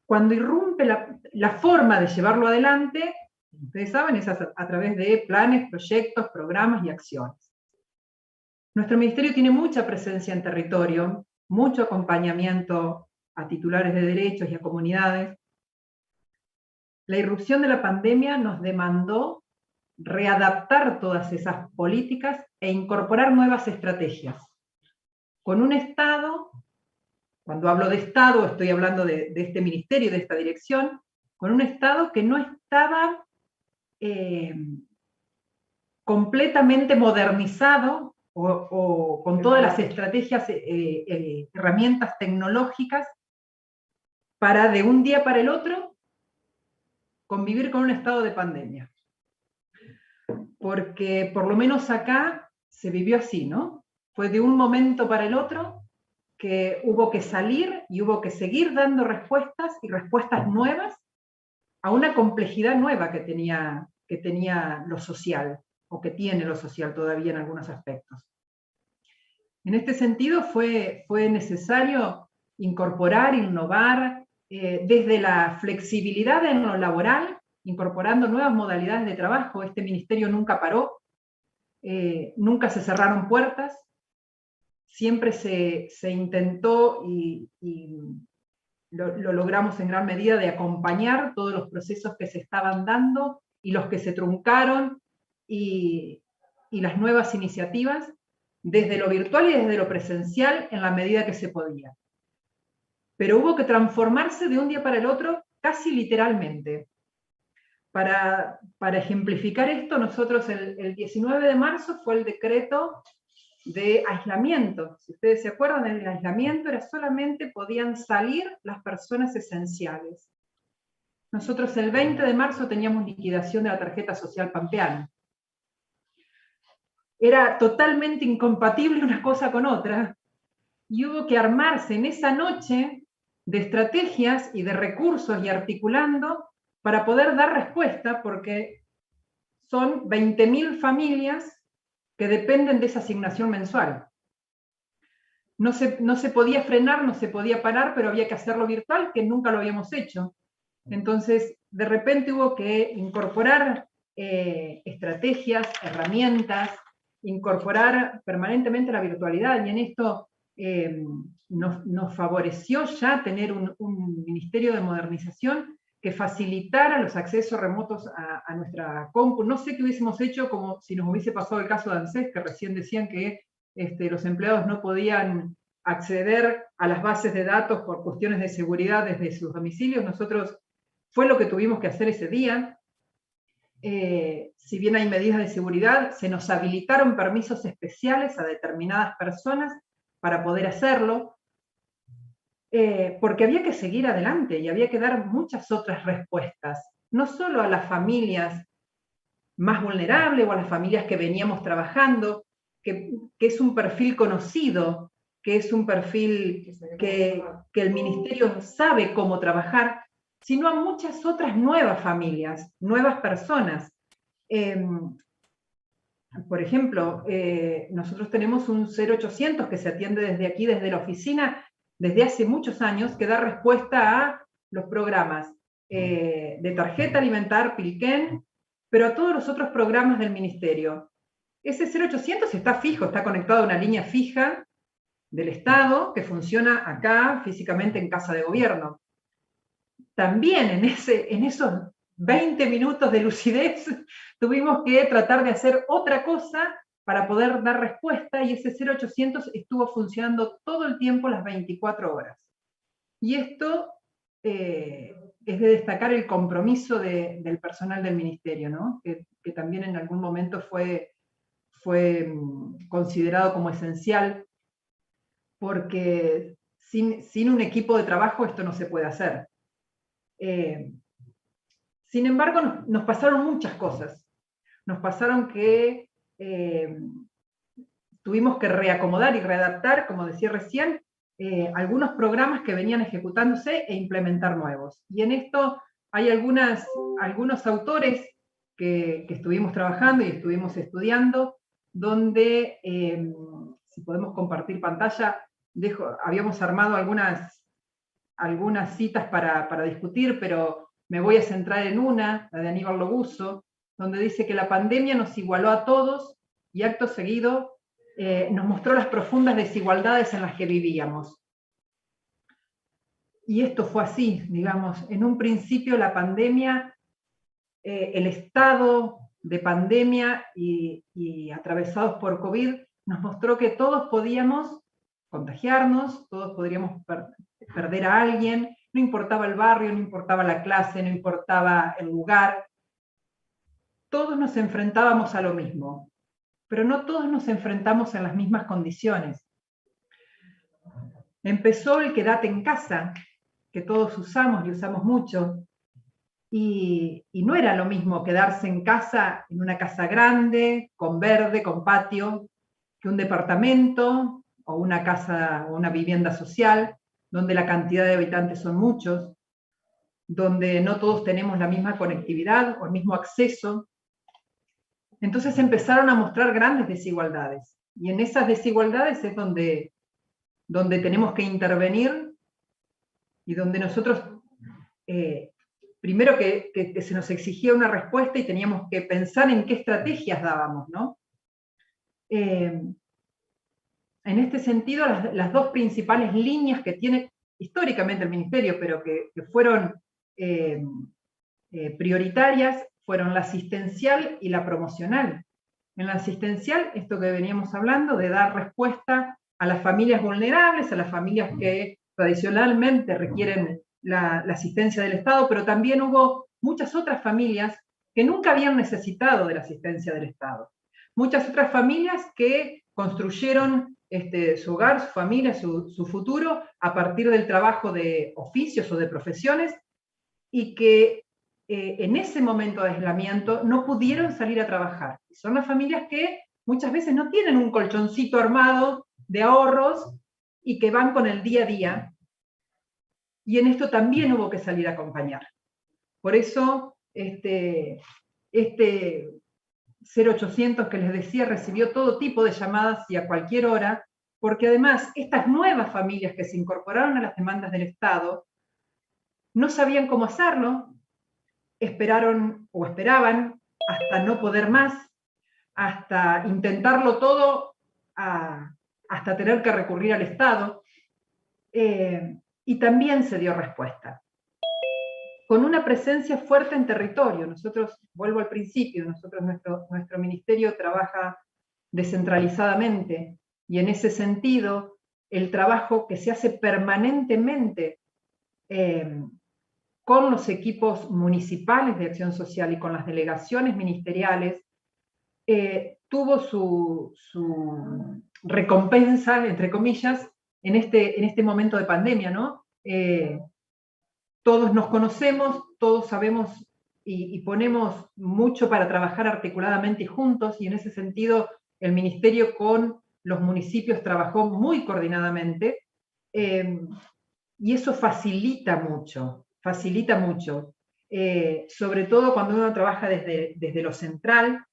Cuando irrumpe la forma de llevarlo adelante, ustedes saben, es a través de planes, proyectos, programas y acciones. Nuestro ministerio tiene mucha presencia en territorio, mucho acompañamiento a titulares de derechos y a comunidades. La irrupción de la pandemia nos demandó readaptar todas esas políticas e incorporar nuevas estrategias. Con un Estado, cuando hablo de Estado estoy hablando de este ministerio, de esta dirección, con un Estado que no estaba completamente modernizado o con todas las estrategias, herramientas tecnológicas para de un día para el otro convivir con un estado de pandemia. Porque por lo menos acá se vivió así, ¿no? Fue de un momento para el otro que hubo que salir y hubo que seguir dando respuestas y respuestas nuevas a una complejidad nueva que tenía lo social, o que tiene lo social todavía en algunos aspectos. En este sentido fue necesario incorporar, innovar, desde la flexibilidad en lo laboral, incorporando nuevas modalidades de trabajo. Este ministerio nunca paró, nunca se cerraron puertas, siempre se intentó y lo logramos en gran medida de acompañar todos los procesos que se estaban dando y los que se truncaron y las nuevas iniciativas desde lo virtual y desde lo presencial en la medida que se podía. Pero hubo que transformarse de un día para el otro casi literalmente. Para ejemplificar esto, nosotros el 19 de marzo fue el decreto de aislamiento. Si ustedes se acuerdan, el aislamiento era solamente podían salir las personas esenciales. Nosotros el 20 de marzo teníamos liquidación de la tarjeta social pampeana. Era totalmente incompatible una cosa con otra, y hubo que armarse en esa noche de estrategias y de recursos y articulando para poder dar respuesta, porque son 20.000 familias que dependen de esa asignación mensual. no se podía frenar, no se podía parar, pero había que hacerlo virtual, que nunca lo habíamos hecho. Entonces, de repente hubo que incorporar estrategias, herramientas, incorporar permanentemente la virtualidad, y en esto nos favoreció ya tener un Ministerio de Modernización que facilitara los accesos remotos a nuestra compu. No sé qué hubiésemos hecho como si nos hubiese pasado el caso de ANSES, que recién decían que los empleados no podían acceder a las bases de datos por cuestiones de seguridad desde sus domicilios. Nosotros fue lo que tuvimos que hacer ese día. Si bien hay medidas de seguridad, se nos habilitaron permisos especiales a determinadas personas para poder hacerlo, porque había que seguir adelante y había que dar muchas otras respuestas, no solo a las familias más vulnerables o a las familias que veníamos trabajando, que es un perfil conocido, que es un perfil que el Ministerio sabe cómo trabajar, sino a muchas otras nuevas familias, nuevas personas. Por ejemplo, nosotros tenemos un 0800 que se atiende desde aquí, desde la oficina, desde hace muchos años, que da respuesta a los programas de tarjeta alimentar, Pilquén, pero a todos los otros programas del Ministerio. Ese 0800 está fijo, está conectado a una línea fija del Estado que funciona acá físicamente en Casa de Gobierno. También en esos 20 minutos de lucidez tuvimos que tratar de hacer otra cosa para poder dar respuesta, y ese 0800 estuvo funcionando todo el tiempo, las 24 horas. Y esto es de destacar el compromiso del personal del Ministerio, ¿no? que también en algún momento fue considerado como esencial, porque sin un equipo de trabajo esto no se puede hacer. Sin embargo, nos pasaron muchas cosas. Nos pasaron que tuvimos que reacomodar y readaptar, como decía recién, algunos programas que venían ejecutándose e implementar nuevos. Y en esto hay algunos autores que estuvimos trabajando y estuvimos estudiando, donde, si podemos compartir pantalla, habíamos armado algunas citas para discutir, pero me voy a centrar en una, la de Aníbal Lobuso, donde dice que la pandemia nos igualó a todos y acto seguido nos mostró las profundas desigualdades en las que vivíamos. Y esto fue así, digamos, en un principio la pandemia, el estado de pandemia y atravesados por COVID, nos mostró que todos podíamos contagiarnos, todos podríamos perder a alguien, no importaba el barrio, no importaba la clase, no importaba el lugar, todos nos enfrentábamos a lo mismo, pero no todos nos enfrentamos en las mismas condiciones. Empezó el quédate en casa, que todos usamos y usamos mucho, y no era lo mismo quedarse en casa, en una casa grande, con verde, con patio, que un departamento o una casa o una vivienda social, donde la cantidad de habitantes son muchos, donde no todos tenemos la misma conectividad o el mismo acceso. Entonces empezaron a mostrar grandes desigualdades, y en esas desigualdades es donde tenemos que intervenir, y donde nosotros, primero que se nos exigía una respuesta y teníamos que pensar en qué estrategias dábamos, ¿no? En este sentido, las dos principales líneas que tiene históricamente el Ministerio, pero que fueron prioritarias, fueron la asistencial y la promocional. En la asistencial, esto que veníamos hablando, de dar respuesta a las familias vulnerables, a las familias que tradicionalmente requieren la asistencia del Estado, pero también hubo muchas otras familias que nunca habían necesitado de la asistencia del Estado. Muchas otras familias que construyeron su hogar, su familia, su futuro a partir del trabajo de oficios o de profesiones, y que en ese momento de aislamiento no pudieron salir a trabajar. Son las familias que muchas veces no tienen un colchoncito armado de ahorros y que van con el día a día, y en esto también hubo que salir a acompañar. Por eso este 0800 que les decía recibió todo tipo de llamadas, y a cualquier hora porque además estas nuevas familias que se incorporaron a las demandas del Estado no sabían cómo hacerlo, esperaron o esperaban hasta no poder más, hasta intentarlo todo, hasta tener que recurrir al Estado, y también se dio respuesta. Con una presencia fuerte en territorio. Nosotros, vuelvo al principio, nuestro ministerio trabaja descentralizadamente, y en ese sentido, el trabajo que se hace permanentemente con los equipos municipales de acción social y con las delegaciones ministeriales, tuvo su recompensa, entre comillas, en este momento de pandemia, ¿no? Todos nos conocemos, todos sabemos y ponemos mucho para trabajar articuladamente y juntos, y en ese sentido el Ministerio con los municipios trabajó muy coordinadamente, y eso facilita mucho, sobre todo cuando uno trabaja desde lo central,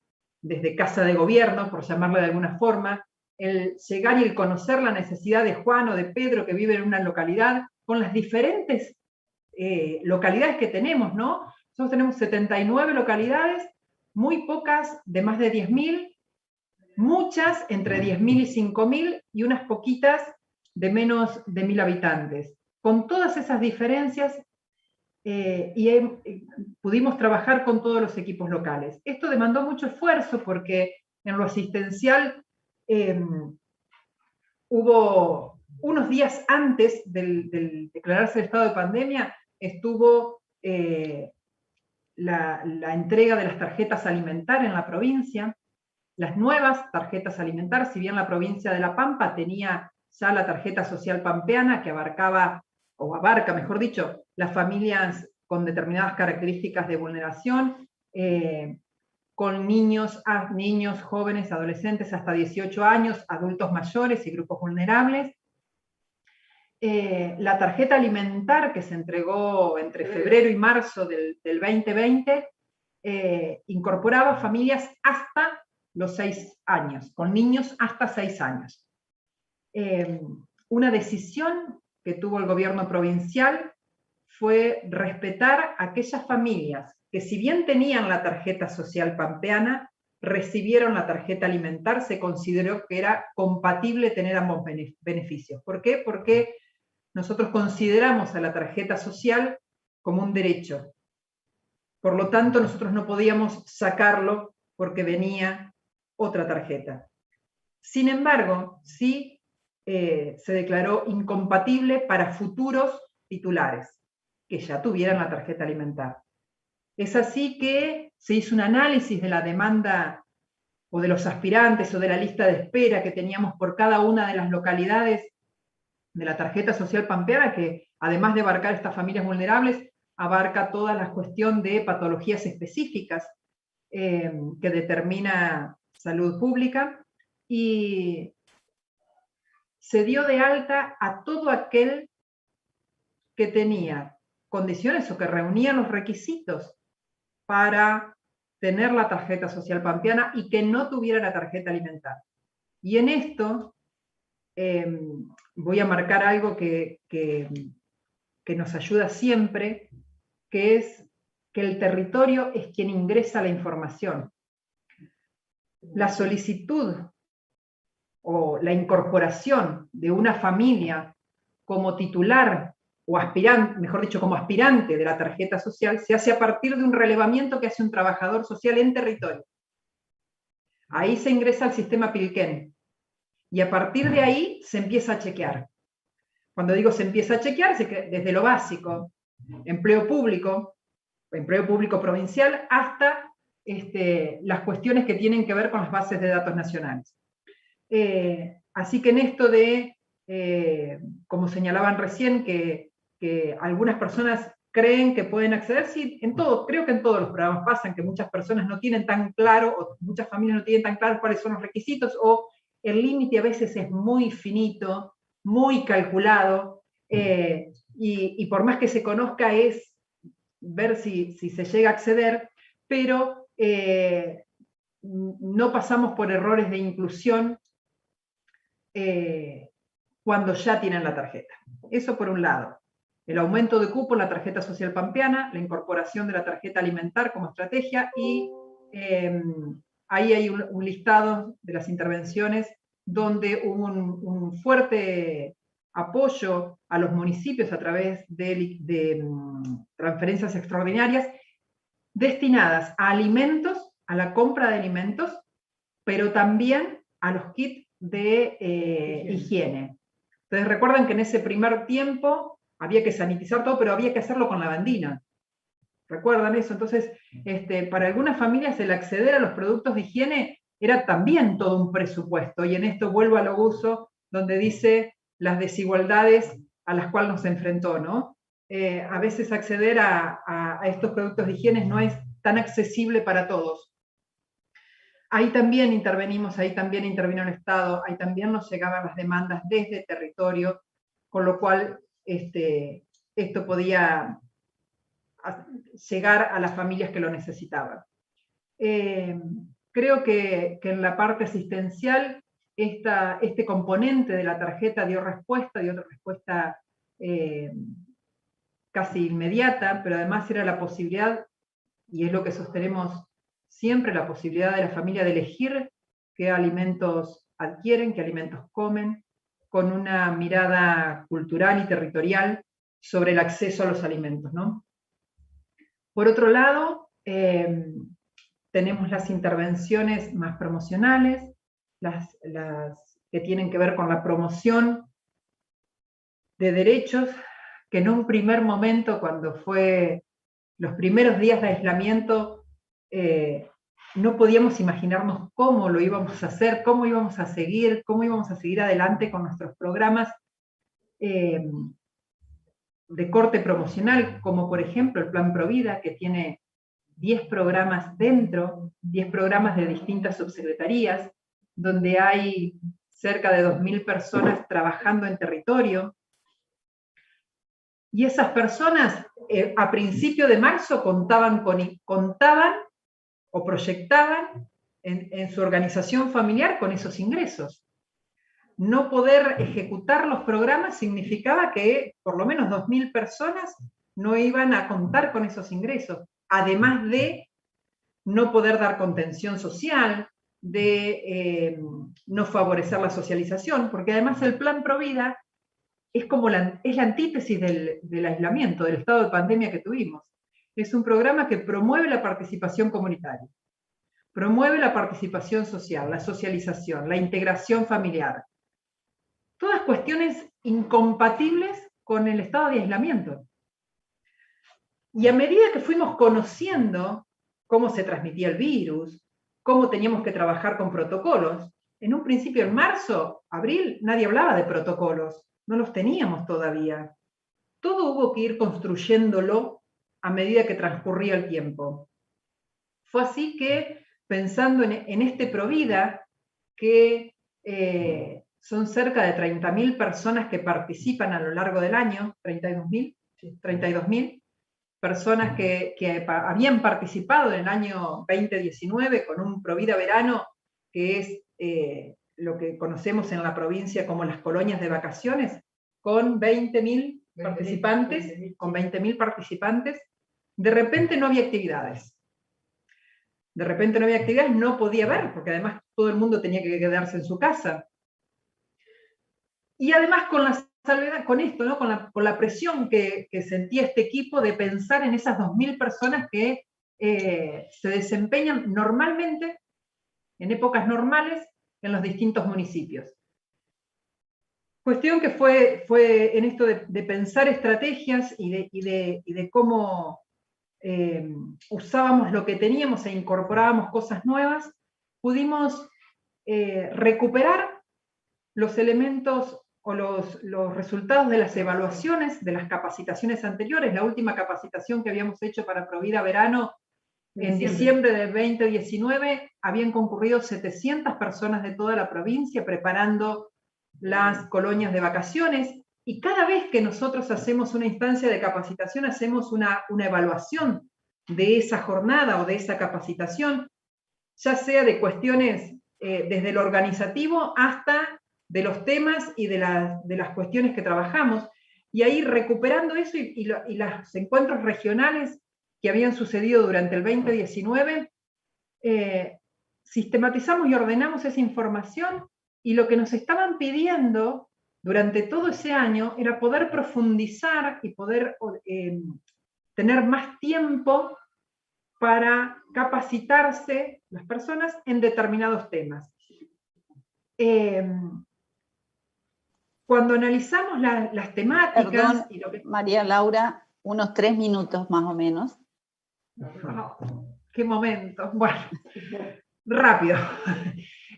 desde casa de gobierno, por llamarlo de alguna forma, el llegar y el conocer la necesidad de Juan o de Pedro que viven en una localidad, con las diferentes localidades que tenemos, ¿no? Nosotros tenemos 79 localidades, muy pocas de más de 10.000, muchas entre 10.000 y 5.000, y unas poquitas de menos de 1.000 habitantes. Con todas esas diferencias, pudimos trabajar con todos los equipos locales. Esto demandó mucho esfuerzo porque en lo asistencial hubo unos días antes del declararse el estado de pandemia, estuvo la entrega de las tarjetas alimentarias en la provincia, las nuevas tarjetas alimentarias, si bien la provincia de La Pampa tenía ya la tarjeta social pampeana que abarca, mejor dicho, las familias con determinadas características de vulneración, con niños, jóvenes, adolescentes hasta 18 años, adultos mayores y grupos vulnerables. La tarjeta alimentar que se entregó entre febrero y marzo del 2020 incorporaba familias hasta los 6 años, con niños hasta 6 años. Una decisión que tuvo el gobierno provincial fue respetar a aquellas familias que, si bien tenían la tarjeta social pampeana, recibieron la tarjeta alimentar. Se consideró que era compatible tener ambos beneficios. ¿Por qué? Porque nosotros consideramos a la tarjeta social como un derecho. Por lo tanto, nosotros no podíamos sacarlo porque venía otra tarjeta. Sin embargo, sí se declaró incompatible para futuros titulares que ya tuvieran la tarjeta alimentar. Es así que se hizo un análisis de la demanda o de los aspirantes o de la lista de espera que teníamos por cada una de las localidades de la tarjeta social pampeana, que además de abarcar estas familias vulnerables, abarca toda la cuestión de patologías específicas que determina salud pública, y se dio de alta a todo aquel que tenía condiciones o que reunía los requisitos para tener la tarjeta social pampeana y que no tuviera la tarjeta alimentar. Y en esto voy a marcar algo que nos ayuda siempre, que es que el territorio es quien ingresa la información. La solicitud o la incorporación de una familia como titular o aspirante, mejor dicho, como aspirante de la tarjeta social, se hace a partir de un relevamiento que hace un trabajador social en territorio. Ahí se ingresa al sistema Pilquén, y a partir de ahí se empieza a chequear. Cuando digo se empieza a chequear, es que desde lo básico, empleo público provincial, hasta las cuestiones que tienen que ver con las bases de datos nacionales. Así que en esto de, como señalaban recién, que algunas personas creen que pueden acceder, sí, creo que en todos los programas pasan, que muchas personas no tienen tan claro, o muchas familias no tienen tan claro cuáles son los requisitos, o el límite a veces es muy finito, muy calculado, y por más que se conozca es ver si se llega a acceder, pero no pasamos por errores de inclusión cuando ya tienen la tarjeta. Eso por un lado. El aumento de cupo en la tarjeta social pampeana, la incorporación de la tarjeta alimentar como estrategia, y ahí hay un listado de las intervenciones donde hubo un fuerte apoyo a los municipios a través de transferencias extraordinarias destinadas a alimentos, a la compra de alimentos, pero también a los kits de higiene. Entonces recuerdan que en ese primer tiempo había que sanitizar todo, pero había que hacerlo con lavandina. ¿Recuerdan eso? Entonces, para algunas familias el acceder a los productos de higiene era también todo un presupuesto, y en esto vuelvo a lo uso, donde dice las desigualdades a las cuales nos enfrentó, ¿no? A veces acceder a estos productos de higiene no es tan accesible para todos. Ahí también intervenimos, ahí también intervino el Estado, ahí también nos llegaban las demandas desde el territorio, con lo cual esto podía llegar a las familias que lo necesitaban. Creo que en la parte asistencial este componente de la tarjeta dio otra respuesta casi inmediata, pero además era la posibilidad, y es lo que sostenemos siempre, la posibilidad de la familia de elegir qué alimentos adquieren, qué alimentos comen, con una mirada cultural y territorial sobre el acceso a los alimentos, ¿no? Por otro lado, tenemos las intervenciones más promocionales, las que tienen que ver con la promoción de derechos, que en un primer momento, cuando fue los primeros días de aislamiento, no podíamos imaginarnos cómo lo íbamos a hacer, cómo íbamos a seguir adelante con nuestros programas de corte promocional, como por ejemplo el Plan Provida, que tiene 10 programas dentro, 10 programas de distintas subsecretarías, donde hay cerca de 2.000 personas trabajando en territorio. Y esas personas, a principio de marzo, contaban o proyectaban en su organización familiar con esos ingresos. No poder ejecutar los programas significaba que por lo menos 2.000 personas no iban a contar con esos ingresos, además de no poder dar contención social, de no favorecer la socialización, porque además el Plan Provida es la antítesis del aislamiento, del estado de pandemia que tuvimos. Es un programa que promueve la participación comunitaria, promueve la participación social, la socialización, la integración familiar. Todas cuestiones incompatibles con el estado de aislamiento. Y a medida que fuimos conociendo cómo se transmitía el virus, cómo teníamos que trabajar con protocolos, en un principio, en marzo, abril, nadie hablaba de protocolos, no los teníamos todavía. Todo hubo que ir construyéndolo a medida que transcurría el tiempo. Fue así que, pensando en este Provida, que son cerca de 30.000 personas que participan a lo largo del año, 32.000 personas que habían participado en el año 2019 con un Provida Verano, que es lo que conocemos en la provincia como las colonias de vacaciones, con 20.000 participantes, de repente no había actividades. No podía haber, porque además todo el mundo tenía que quedarse en su casa. Y además con la salvedad, con esto, ¿no? con la presión que sentía este equipo de pensar en esas 2.000 personas que se desempeñan normalmente, en épocas normales, en los distintos municipios. Cuestión que fue en esto de pensar estrategias y de cómo usábamos lo que teníamos e incorporábamos cosas nuevas, pudimos recuperar los elementos o los resultados de las evaluaciones de las capacitaciones anteriores. La última capacitación que habíamos hecho para Provida Verano en diciembre de 2019, habían concurrido 700 personas de toda la provincia preparando las colonias de vacaciones, y cada vez que nosotros hacemos una instancia de capacitación, hacemos una evaluación de esa jornada o de esa capacitación, ya sea de cuestiones desde lo organizativo hasta de los temas y de las cuestiones que trabajamos, y ahí recuperando eso y los encuentros regionales que habían sucedido durante el 2019, sistematizamos y ordenamos esa información, y lo que nos estaban pidiendo durante todo ese año era poder profundizar y poder tener más tiempo para capacitarse las personas en determinados temas. Cuando analizamos las temáticas... Perdón, y lo que... María Laura, unos 3 minutos más o menos. Oh, ¡qué momento! Bueno, rápido.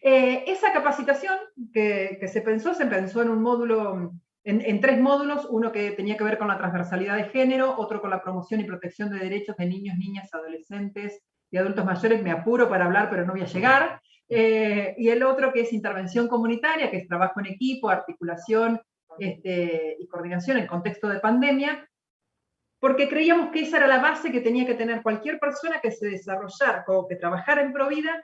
Esa capacitación que se pensó en un módulo, en 3 módulos, uno que tenía que ver con la transversalidad de género, otro con la promoción y protección de derechos de niños, niñas, adolescentes y adultos mayores. Me apuro para hablar, pero no voy a llegar. Y el otro que es intervención comunitaria, que es trabajo en equipo, articulación y coordinación en contexto de pandemia, porque creíamos que esa era la base que tenía que tener cualquier persona que se desarrollara o que trabajara en Provida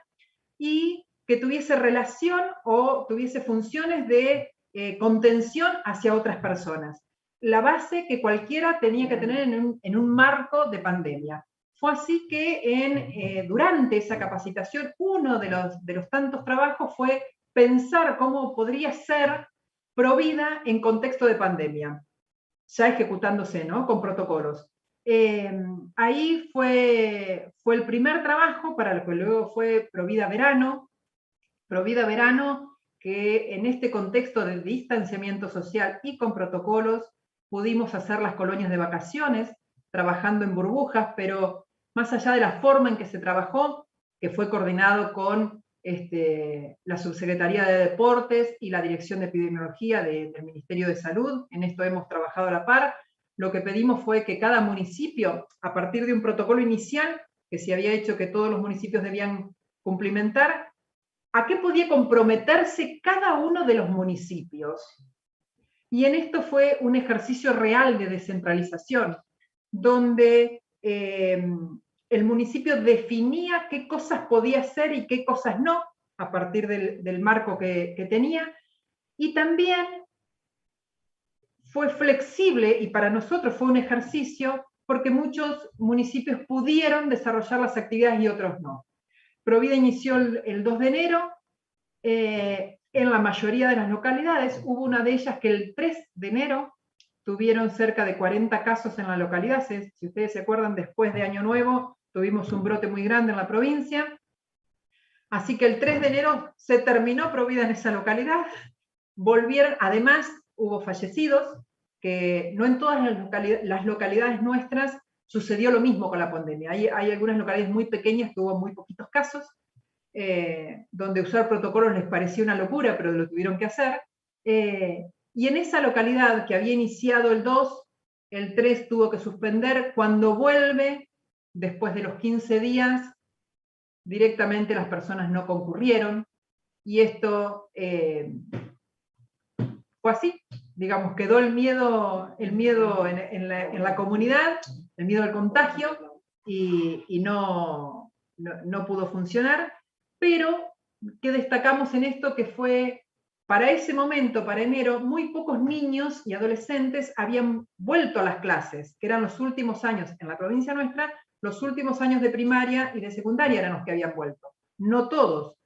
y que tuviese relación o tuviese funciones de contención hacia otras personas. La base que cualquiera tenía que tener en un marco de pandemia. Fue así que durante esa capacitación, uno de los tantos trabajos fue pensar cómo podría ser Provida en contexto de pandemia, ya ejecutándose, ¿no?, con protocolos. Ahí fue el primer trabajo para lo que luego fue Provida Verano. Provida Verano, que en este contexto de distanciamiento social y con protocolos pudimos hacer las colonias de vacaciones, trabajando en burbujas, pero más allá de la forma en que se trabajó, que fue coordinado con la Subsecretaría de Deportes y la Dirección de Epidemiología del Ministerio de Salud, en esto hemos trabajado a la par. Lo que pedimos fue que cada municipio, a partir de un protocolo inicial, que se había hecho que todos los municipios debían cumplimentar, ¿a qué podía comprometerse cada uno de los municipios? Y en esto fue un ejercicio real de descentralización, donde el municipio definía qué cosas podía hacer y qué cosas no, a partir del marco que tenía, y también fue flexible, y para nosotros fue un ejercicio, porque muchos municipios pudieron desarrollar las actividades y otros no. Provida inició el 2 de enero, en la mayoría de las localidades. Hubo una de ellas que el 3 de enero tuvieron cerca de 40 casos en la localidad. Si ustedes se acuerdan, después de Año Nuevo tuvimos un brote muy grande en la provincia. Así que el 3 de enero se terminó Provida en esa localidad. Volvieron, además hubo fallecidos, que no en todas las localidades nuestras sucedió lo mismo con la pandemia. Hay algunas localidades muy pequeñas que hubo muy poquitos casos, donde usar protocolos les parecía una locura, pero lo tuvieron que hacer. Y en esa localidad que había iniciado el 2, el 3 tuvo que suspender. Cuando vuelve, después de los 15 días, directamente las personas no concurrieron, y esto fue así. Digamos, quedó el miedo en la comunidad, el miedo al contagio, y no pudo funcionar. Pero, ¿qué destacamos en esto? Que fue, para ese momento, para enero, muy pocos niños y adolescentes habían vuelto a las clases, que eran los últimos años, en la provincia nuestra, los últimos años de primaria y de secundaria eran los que habían vuelto. No todos.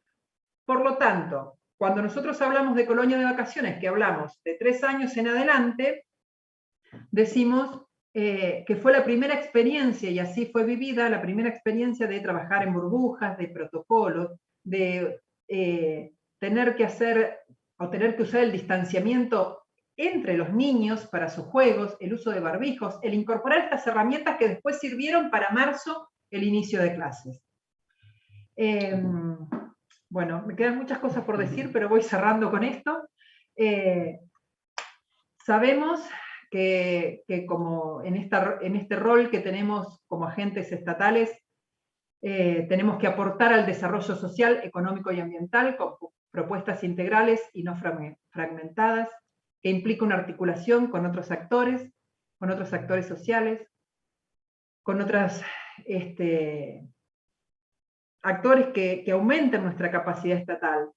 Por lo tanto, cuando nosotros hablamos de colonia de vacaciones, que hablamos de 3 años en adelante, decimos que fue la primera experiencia, y así fue vivida, la primera experiencia de trabajar en burbujas, de protocolos, de tener que hacer o tener que usar el distanciamiento entre los niños para sus juegos, el uso de barbijos, el incorporar estas herramientas que después sirvieron para marzo, el inicio de clases. Bueno, me quedan muchas cosas por decir, pero voy cerrando con esto. Sabemos que como en este rol que tenemos como agentes estatales, tenemos que aportar al desarrollo social, económico y ambiental con propuestas integrales y no fragmentadas, que implica una articulación con otros actores sociales, con otros actores que aumenten nuestra capacidad estatal.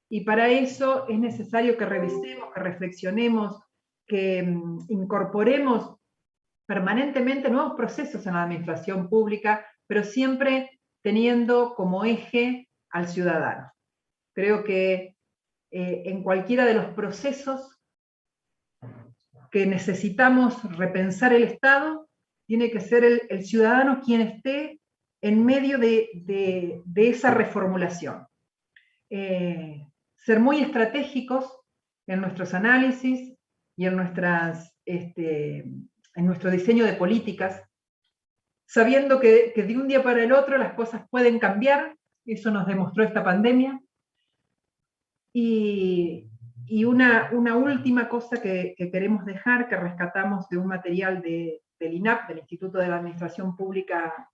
Y para eso es necesario que revisemos, que reflexionemos, que incorporemos permanentemente nuevos procesos en la administración pública, pero siempre teniendo como eje al ciudadano. Creo que en cualquiera de los procesos que necesitamos repensar el Estado, tiene que ser el ciudadano quien esté en medio de esa reformulación. Ser muy estratégicos en nuestros análisis y en nuestro diseño de políticas, sabiendo que de un día para el otro las cosas pueden cambiar, eso nos demostró esta pandemia. Y una última cosa que queremos dejar, que rescatamos de un material del INAP, del Instituto de la Administración Pública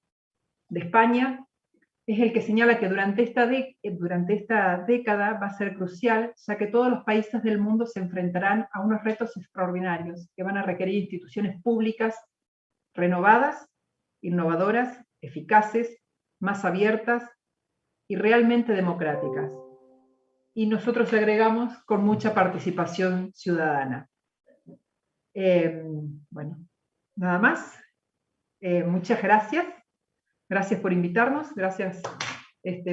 de España, es el que señala que durante esta década va a ser crucial, ya que todos los países del mundo se enfrentarán a unos retos extraordinarios que van a requerir instituciones públicas renovadas, innovadoras, eficaces, más abiertas y realmente democráticas. Y nosotros agregamos con mucha participación ciudadana. Bueno, nada más. Muchas gracias. Gracias por invitarnos, gracias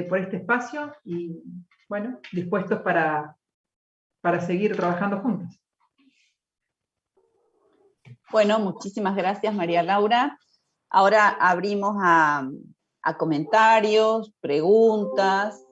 por este espacio y, bueno, dispuestos para seguir trabajando juntos. Bueno, muchísimas gracias, María Laura. Ahora abrimos a comentarios, preguntas.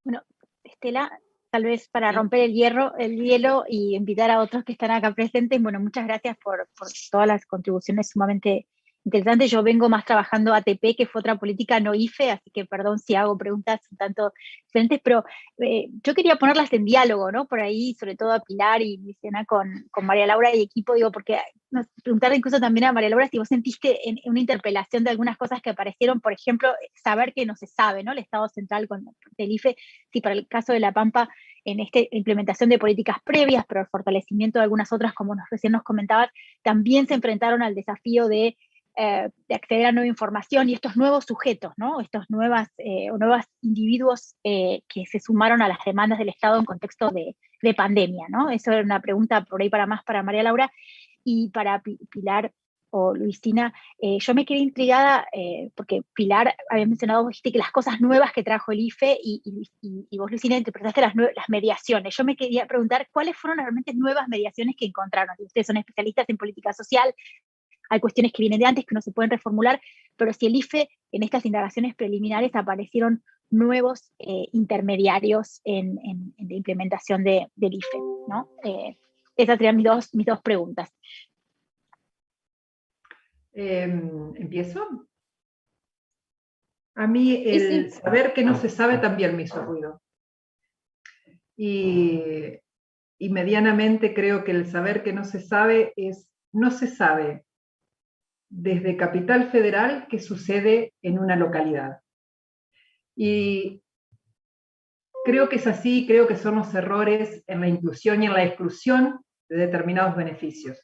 Bueno, Estela, tal vez para romper el hielo y invitar a otros que están acá presentes, bueno, muchas gracias por todas las contribuciones sumamente interesantes. Yo vengo más trabajando ATP, que fue otra política no IFE, así que perdón si hago preguntas un tanto diferentes, pero yo quería ponerlas en diálogo, ¿no? Por ahí, sobre todo a Pilar y Luciana con María Laura y equipo, digo, porque preguntarle incluso también a María Laura si vos sentiste en una interpelación de algunas cosas que aparecieron, por ejemplo, saber que no se sabe, ¿no? El Estado Central con el IFE, si para el caso de La Pampa, en esta implementación de políticas previas, pero el fortalecimiento de algunas otras, como recién nos comentabas, también se enfrentaron al desafío de acceder a nueva información y estos nuevos sujetos, ¿no? Estos nuevos individuos que se sumaron a las demandas del Estado en contexto de pandemia, ¿no? Eso era una pregunta por ahí para María Laura. Y para Pilar o Luisina, yo me quedé intrigada porque Pilar había mencionado, vos dijiste que las cosas nuevas que trajo el IFE y vos, Luisina, interpretaste las mediaciones. Yo me quería preguntar cuáles fueron realmente nuevas mediaciones que encontraron. Ustedes son especialistas en política social, hay cuestiones que vienen de antes que no se pueden reformular, pero si el IFE, en estas indagaciones preliminares aparecieron nuevos intermediarios en la implementación del IFE, ¿no? Esas serían mis dos preguntas. ¿Empiezo? A mí el saber que no se sabe también me hizo ruido. Y medianamente creo que el saber que no se sabe no se sabe desde Capital Federal qué sucede en una localidad. Y creo que es así, creo que son los errores en la inclusión y en la exclusión de determinados beneficios.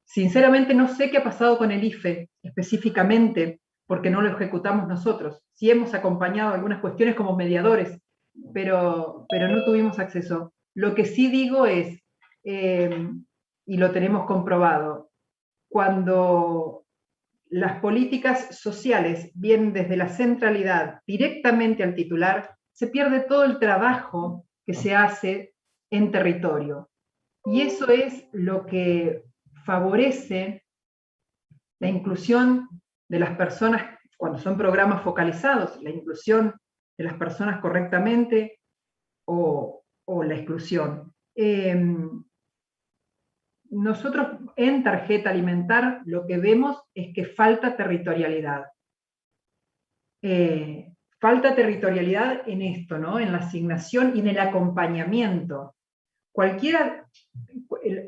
Sinceramente no sé qué ha pasado con el IFE específicamente, porque no lo ejecutamos nosotros. Sí hemos acompañado algunas cuestiones como mediadores, pero no tuvimos acceso. Lo que sí digo es, y lo tenemos comprobado, cuando las políticas sociales vienen desde la centralidad directamente al titular, se pierde todo el trabajo que se hace en territorio. Y eso es lo que favorece la inclusión de las personas cuando son programas focalizados, la inclusión de las personas correctamente o la exclusión. Nosotros en tarjeta alimentar lo que vemos es que falta territorialidad. Falta territorialidad en esto, ¿no? En la asignación y en el acompañamiento.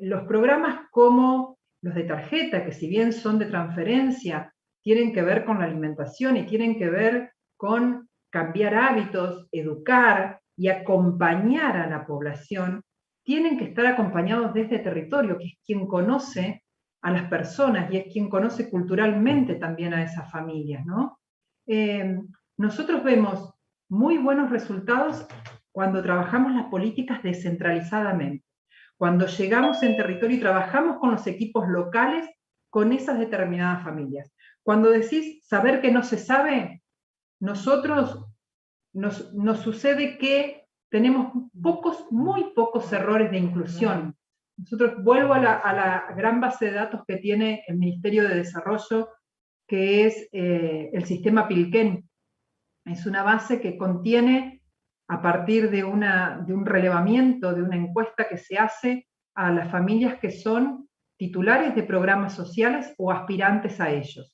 Los programas como los de tarjeta, que si bien son de transferencia, tienen que ver con la alimentación y tienen que ver con cambiar hábitos, educar y acompañar a la población, tienen que estar acompañados desde territorio, que es quien conoce a las personas y es quien conoce culturalmente también a esas familias, ¿no? Nosotros vemos muy buenos resultados cuando trabajamos las políticas descentralizadamente, cuando llegamos en territorio y trabajamos con los equipos locales con esas determinadas familias. Cuando decís saber que no se sabe, nosotros nos sucede que tenemos muy pocos errores de inclusión. Nosotros vuelvo a la gran base de datos que tiene el Ministerio de Desarrollo, que es el sistema Pilquén. Es una base que contiene, a partir de un relevamiento, de una encuesta que se hace a las familias que son titulares de programas sociales o aspirantes a ellos.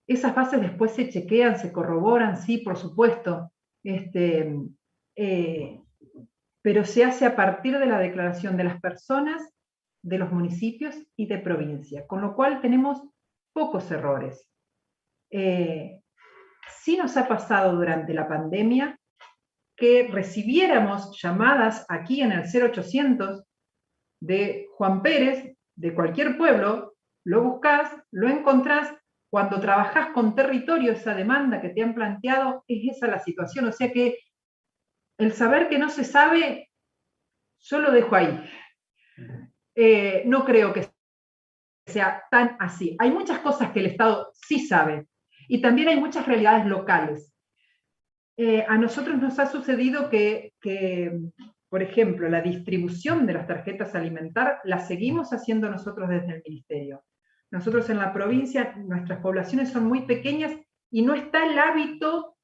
Esas bases después se chequean, se corroboran, sí, por supuesto, pero se hace a partir de la declaración de las personas, de los municipios y de provincia, con lo cual tenemos pocos errores. Sí nos ha pasado durante la pandemia que recibiéramos llamadas aquí en el 0800 de Juan Pérez, de cualquier pueblo, lo buscás, lo encontrás. Cuando trabajás con territorio, esa demanda que te han planteado, es esa la situación. O sea que el saber que no se sabe, yo lo dejo ahí. No creo que sea tan así. Hay muchas cosas que el Estado sí sabe, y también hay muchas realidades locales. A nosotros nos ha sucedido que, por ejemplo, la distribución de las tarjetas alimentarias la seguimos haciendo nosotros desde el Ministerio. Nosotros en la provincia, nuestras poblaciones son muy pequeñas y no está el hábito,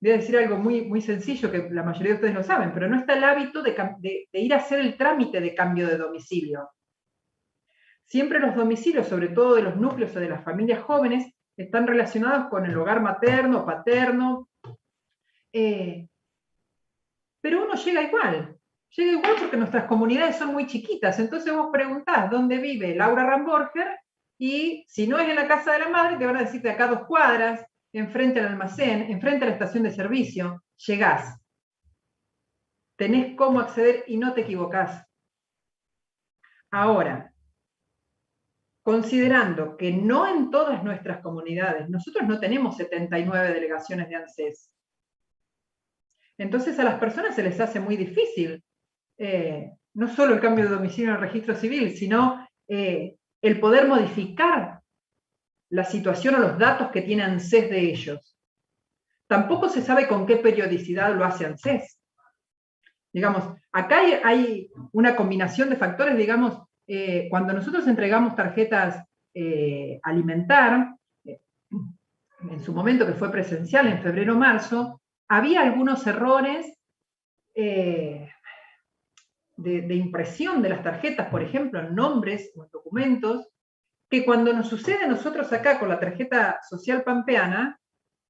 voy a decir algo muy, muy sencillo que la mayoría de ustedes lo saben, pero no está el hábito de ir a hacer el trámite de cambio de domicilio. Siempre los domicilios, sobre todo de los núcleos o de las familias jóvenes, están relacionados con el hogar materno, paterno, pero uno llega igual porque nuestras comunidades son muy chiquitas. Entonces vos preguntás dónde vive Laura Ramborger, y si no es en la casa de la madre, te van a decir de acá 2 cuadras, enfrente al almacén, enfrente a la estación de servicio. Llegás, tenés cómo acceder y no te equivocás. Ahora, considerando que no en todas nuestras comunidades, nosotros no tenemos 79 delegaciones de ANSES, entonces a las personas se les hace muy difícil, no solo el cambio de domicilio en el registro civil, sino el poder modificar la situación o los datos que tiene ANSES de ellos. Tampoco se sabe con qué periodicidad lo hace ANSES. Digamos, acá hay una combinación de factores, digamos, cuando nosotros entregamos tarjetas alimentar, en su momento que fue presencial en febrero-marzo, había algunos errores de impresión de las tarjetas, por ejemplo, en nombres o en documentos, que cuando nos sucede a nosotros acá con la tarjeta social pampeana,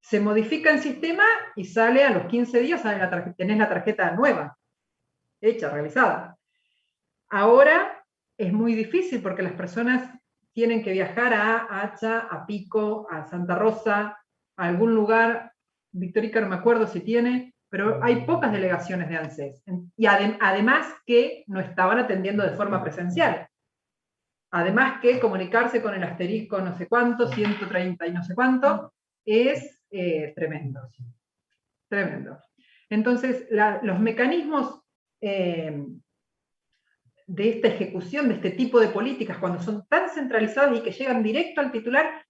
se modifica el sistema y sale a los 15 días, tenés la tarjeta nueva, hecha, realizada. Ahora es muy difícil porque las personas tienen que viajar a Hacha, a Pico, a Santa Rosa, a algún lugar, Victorica no me acuerdo si tiene, pero hay pocas delegaciones de ANSES. Y además que no estaban atendiendo de forma presencial. Además que comunicarse con el asterisco no sé cuánto, 130 y no sé cuánto, es tremendo. Tremendo. Entonces, los mecanismos de esta ejecución, de este tipo de políticas, cuando son tan centralizadas y que llegan directo al titular,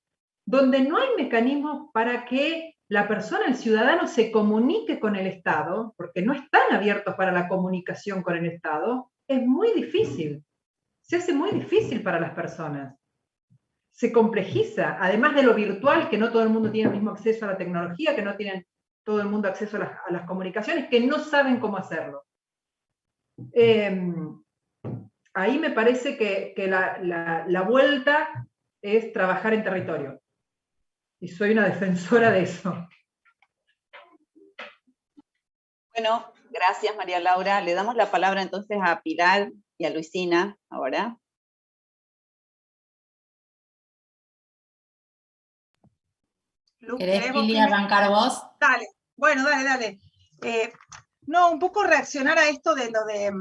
donde no hay mecanismos para que la persona, el ciudadano, se comunique con el Estado, porque no están abiertos para la comunicación con el Estado, es muy difícil. Se hace muy difícil para las personas. Se complejiza, además de lo virtual, que no todo el mundo tiene el mismo acceso a la tecnología, que no tienen todo el mundo acceso a las comunicaciones, que no saben cómo hacerlo. Ahí me parece que la vuelta es trabajar en territorio. Y soy una defensora de eso. Bueno, gracias María Laura. Le damos la palabra entonces a Pilar y a Luisina ahora. ¿Querés, Pili, arrancar vos? Dale, Bueno, dale. No, un poco reaccionar a esto de lo de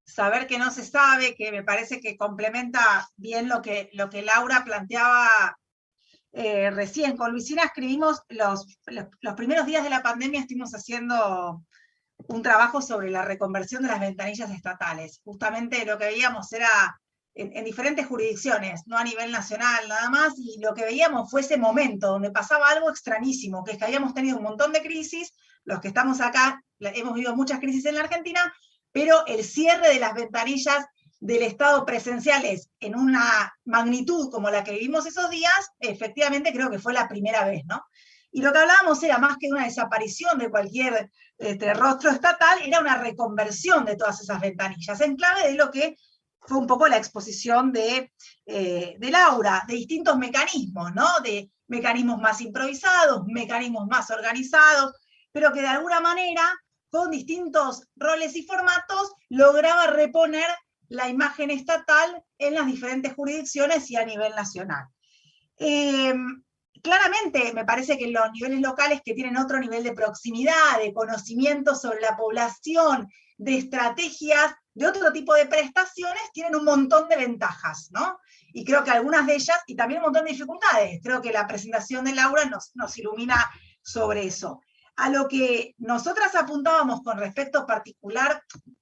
saber que no se sabe, que me parece que complementa bien lo que Laura planteaba recién. Con Luisina escribimos los primeros días de la pandemia, estuvimos haciendo un trabajo sobre la reconversión de las ventanillas estatales. Justamente lo que veíamos era en diferentes jurisdicciones, no a nivel nacional nada más, y lo que veíamos fue ese momento donde pasaba algo extrañísimo, que es que habíamos tenido un montón de crisis, los que estamos acá hemos vivido muchas crisis en la Argentina, pero el cierre de las ventanillas del Estado presenciales en una magnitud como la que vivimos esos días, efectivamente creo que fue la primera vez, ¿no? Y lo que hablábamos era más que una desaparición de cualquier rostro estatal, era una reconversión de todas esas ventanillas, en clave de lo que fue un poco la exposición de Laura, de distintos mecanismos, ¿no? De mecanismos más improvisados, mecanismos más organizados, pero que de alguna manera, con distintos roles y formatos, lograba reponer la imagen estatal en las diferentes jurisdicciones y a nivel nacional. Claramente me parece que los niveles locales que tienen otro nivel de proximidad, de conocimiento sobre la población, de estrategias, de otro tipo de prestaciones, tienen un montón de ventajas, ¿no? Y creo que algunas de ellas, y también un montón de dificultades. Creo que la presentación de Laura nos ilumina sobre eso. A lo que nosotras apuntábamos con respecto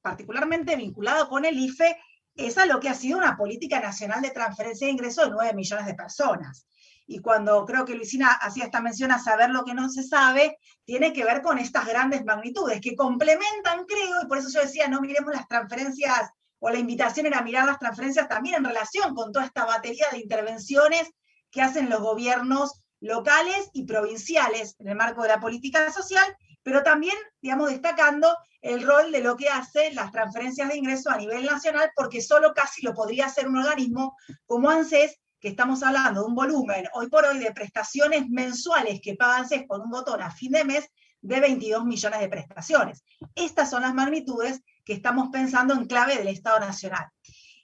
particularmente vinculado con el IFE, es a lo que ha sido una política nacional de transferencia de ingresos de 9 millones de personas. Y cuando creo que Luisina hacía esta mención a saber lo que no se sabe, tiene que ver con estas grandes magnitudes, que complementan, creo, y por eso yo decía, no miremos las transferencias, o la invitación era mirar las transferencias también en relación con toda esta batería de intervenciones que hacen los gobiernos locales y provinciales en el marco de la política social, pero también, digamos, destacando el rol de lo que hacen las transferencias de ingresos a nivel nacional, porque solo casi lo podría hacer un organismo como ANSES, que estamos hablando de un volumen, hoy por hoy, de prestaciones mensuales que paga ANSES con un botón a fin de mes de 22 millones de prestaciones. Estas son las magnitudes que estamos pensando en clave del Estado Nacional.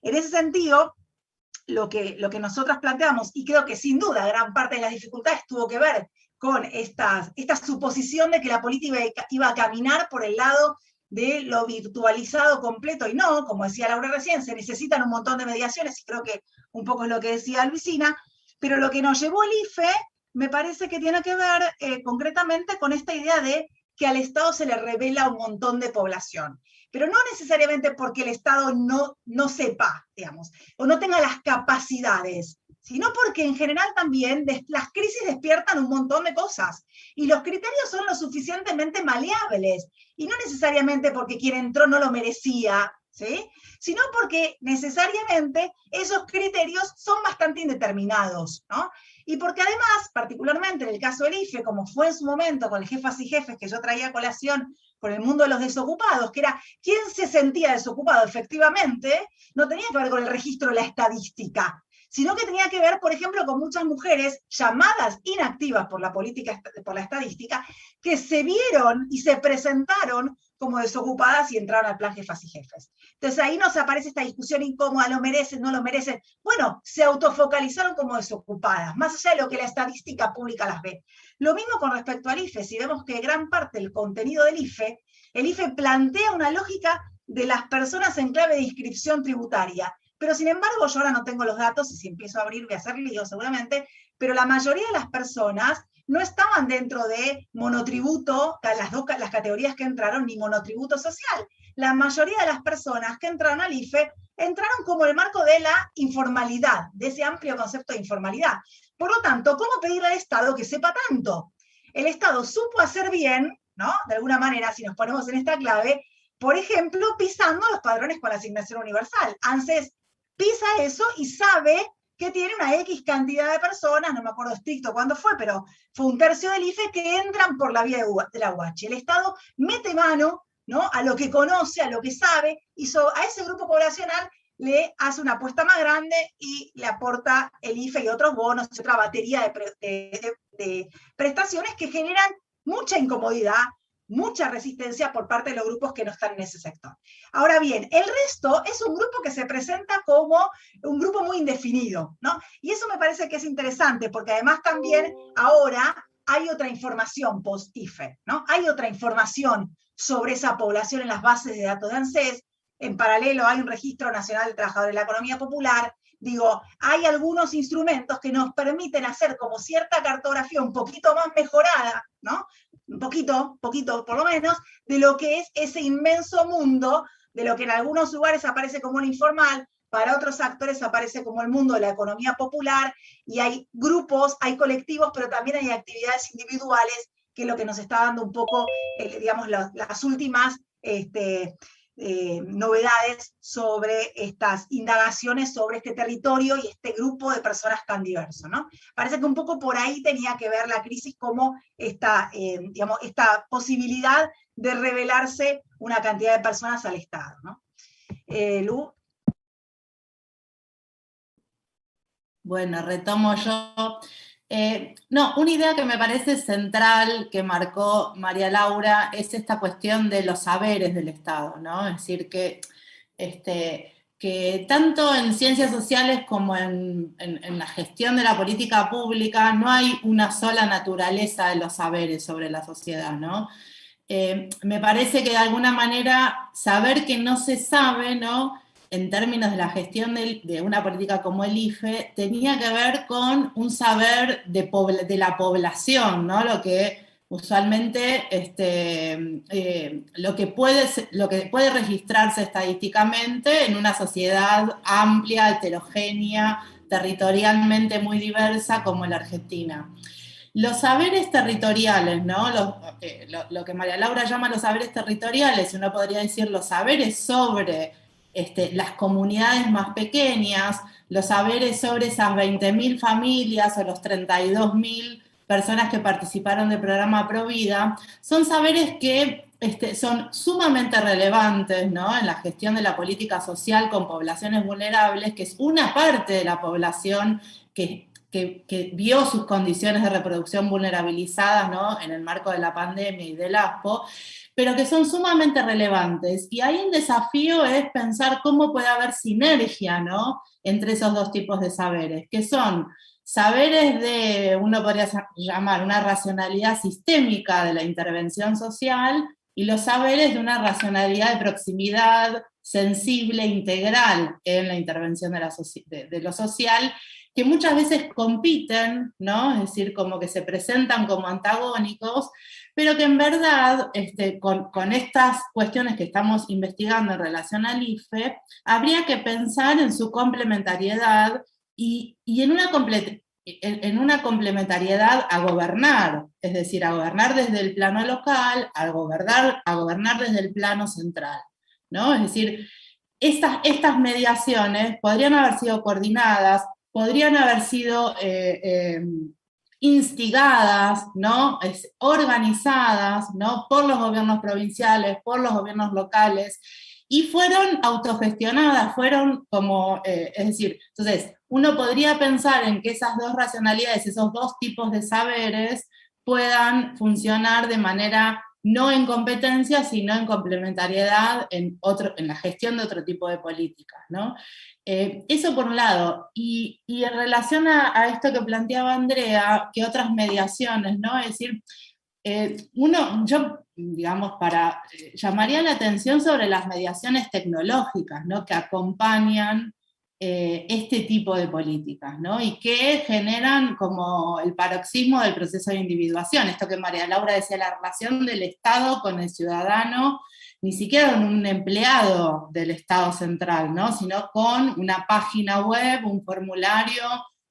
En ese sentido, lo que nosotras planteamos, y creo que sin duda gran parte de las dificultades tuvo que ver con esta suposición de que la política iba a caminar por el lado de lo virtualizado completo, y no, como decía Laura recién, se necesitan un montón de mediaciones, y creo que un poco es lo que decía Luisina, pero lo que nos llevó el IFE me parece que tiene que ver concretamente con esta idea de que al Estado se le revela un montón de población, pero no necesariamente porque el Estado no sepa, digamos, o no tenga las capacidades, sino porque en general también las crisis despiertan un montón de cosas, y los criterios son lo suficientemente maleables, y no necesariamente porque quien entró no lo merecía, ¿sí? Sino porque necesariamente esos criterios son bastante indeterminados, ¿no? Y porque además, particularmente en el caso del IFE, como fue en su momento con el Jefas y Jefes que yo traía a colación con el mundo de los desocupados, que era quién se sentía desocupado efectivamente, no tenía que ver con el registro de la estadística, sino que tenía que ver, por ejemplo, con muchas mujeres llamadas inactivas por la estadística, que se vieron y se presentaron como desocupadas y entraron al plan Jefas y Jefes. Entonces ahí nos aparece esta discusión incómoda, ¿lo merecen, no lo merecen? Bueno, se autofocalizaron como desocupadas, más allá de lo que la estadística pública las ve. Lo mismo con respecto al IFE, si vemos que gran parte del contenido del IFE, el IFE plantea una lógica de las personas en clave de inscripción tributaria, pero sin embargo yo ahora no tengo los datos, y si empiezo a abrir voy a hacer lío seguramente, pero la mayoría de las personas no estaban dentro de monotributo, las categorías que entraron, ni monotributo social. La mayoría de las personas que entraron al IFE entraron como el marco de la informalidad, de ese amplio concepto de informalidad. Por lo tanto, ¿cómo pedirle al Estado que sepa tanto? El Estado supo hacer bien, ¿no? De alguna manera, si nos ponemos en esta clave, por ejemplo, pisando los padrones con la asignación universal. ANSES pisa eso y sabe que tiene una X cantidad de personas, no me acuerdo estricto cuándo fue, pero fue un tercio del IFE que entran por la vía de la UH. El Estado mete mano, ¿no?, a lo que conoce, a lo que sabe, y a ese grupo poblacional le hace una apuesta más grande y le aporta el IFE y otros bonos, y otra batería de prestaciones que generan mucha incomodidad, mucha resistencia por parte de los grupos que no están en ese sector. Ahora bien, el resto es un grupo que se presenta como un grupo muy indefinido, ¿no? Y eso me parece que es interesante, porque además también ahora hay otra información post-IFE, ¿no? Hay otra información sobre esa población en las bases de datos de ANSES. En paralelo hay un Registro Nacional de Trabajadores de la Economía Popular. Digo, hay algunos instrumentos que nos permiten hacer como cierta cartografía un poquito más mejorada, ¿no? Un poquito por lo menos, de lo que es ese inmenso mundo, de lo que en algunos lugares aparece como lo informal, para otros actores aparece como el mundo de la economía popular, y hay grupos, hay colectivos, pero también hay actividades individuales, que es lo que nos está dando un poco, digamos, las últimas novedades sobre estas indagaciones sobre este territorio y este grupo de personas tan diverso, ¿no? Parece que un poco por ahí tenía que ver la crisis como esta posibilidad de revelarse una cantidad de personas al Estado, ¿no? Lu. Bueno, retomo yo. No, una idea que me parece central que marcó María Laura es esta cuestión de los saberes del Estado, ¿no? Es decir, que tanto en ciencias sociales como en la gestión de la política pública no hay una sola naturaleza de los saberes sobre la sociedad, ¿no? Me parece que de alguna manera saber que no se sabe, ¿no?, en términos de la gestión de una política como el IFE, tenía que ver con un saber de la población, ¿no? Lo que usualmente, lo que puede registrarse estadísticamente en una sociedad amplia, heterogénea, territorialmente muy diversa como la Argentina. Los saberes territoriales, ¿no? Lo que María Laura llama los saberes territoriales, uno podría decir los saberes sobre las comunidades más pequeñas, los saberes sobre esas 20.000 familias o los 32.000 personas que participaron del programa Provida, son saberes que son sumamente relevantes, ¿no?, en la gestión de la política social con poblaciones vulnerables, que es una parte de la población que vio sus condiciones de reproducción vulnerabilizadas, ¿no?, en el marco de la pandemia y del ASPO, pero que son sumamente relevantes. Y ahí el desafío es pensar cómo puede haber sinergia, ¿no?, entre esos dos tipos de saberes, que son saberes de, uno podría llamar una racionalidad sistémica de la intervención social, y los saberes de una racionalidad de proximidad sensible, integral en la intervención de lo social, que muchas veces compiten, ¿no?, es decir, como que se presentan como antagónicos, pero que en verdad, con estas cuestiones que estamos investigando en relación al IFE, habría que pensar en su complementariedad y en una complementariedad a gobernar, es decir, a gobernar desde el plano local, a gobernar desde el plano central, ¿no? Es decir, estas mediaciones podrían haber sido coordinadas, podrían haber sido instigadas, ¿no?, organizadas, ¿no?, por los gobiernos provinciales, por los gobiernos locales, y fueron autogestionadas, fueron como, es decir, entonces, uno podría pensar en que esas dos racionalidades, esos dos tipos de saberes, puedan funcionar de manera no en competencia, sino en complementariedad en la gestión de otro tipo de políticas, ¿no? Eso por un lado, y en relación a esto que planteaba Andrea, que otras mediaciones, ¿no? Es decir, yo, digamos, llamaría la atención sobre las mediaciones tecnológicas, ¿no?, que acompañan este tipo de políticas, ¿no?, y que generan como el paroxismo del proceso de individuación, esto que María Laura decía, la relación del Estado con el ciudadano, ni siquiera con un empleado del Estado central, ¿no?, sino con una página web, un formulario,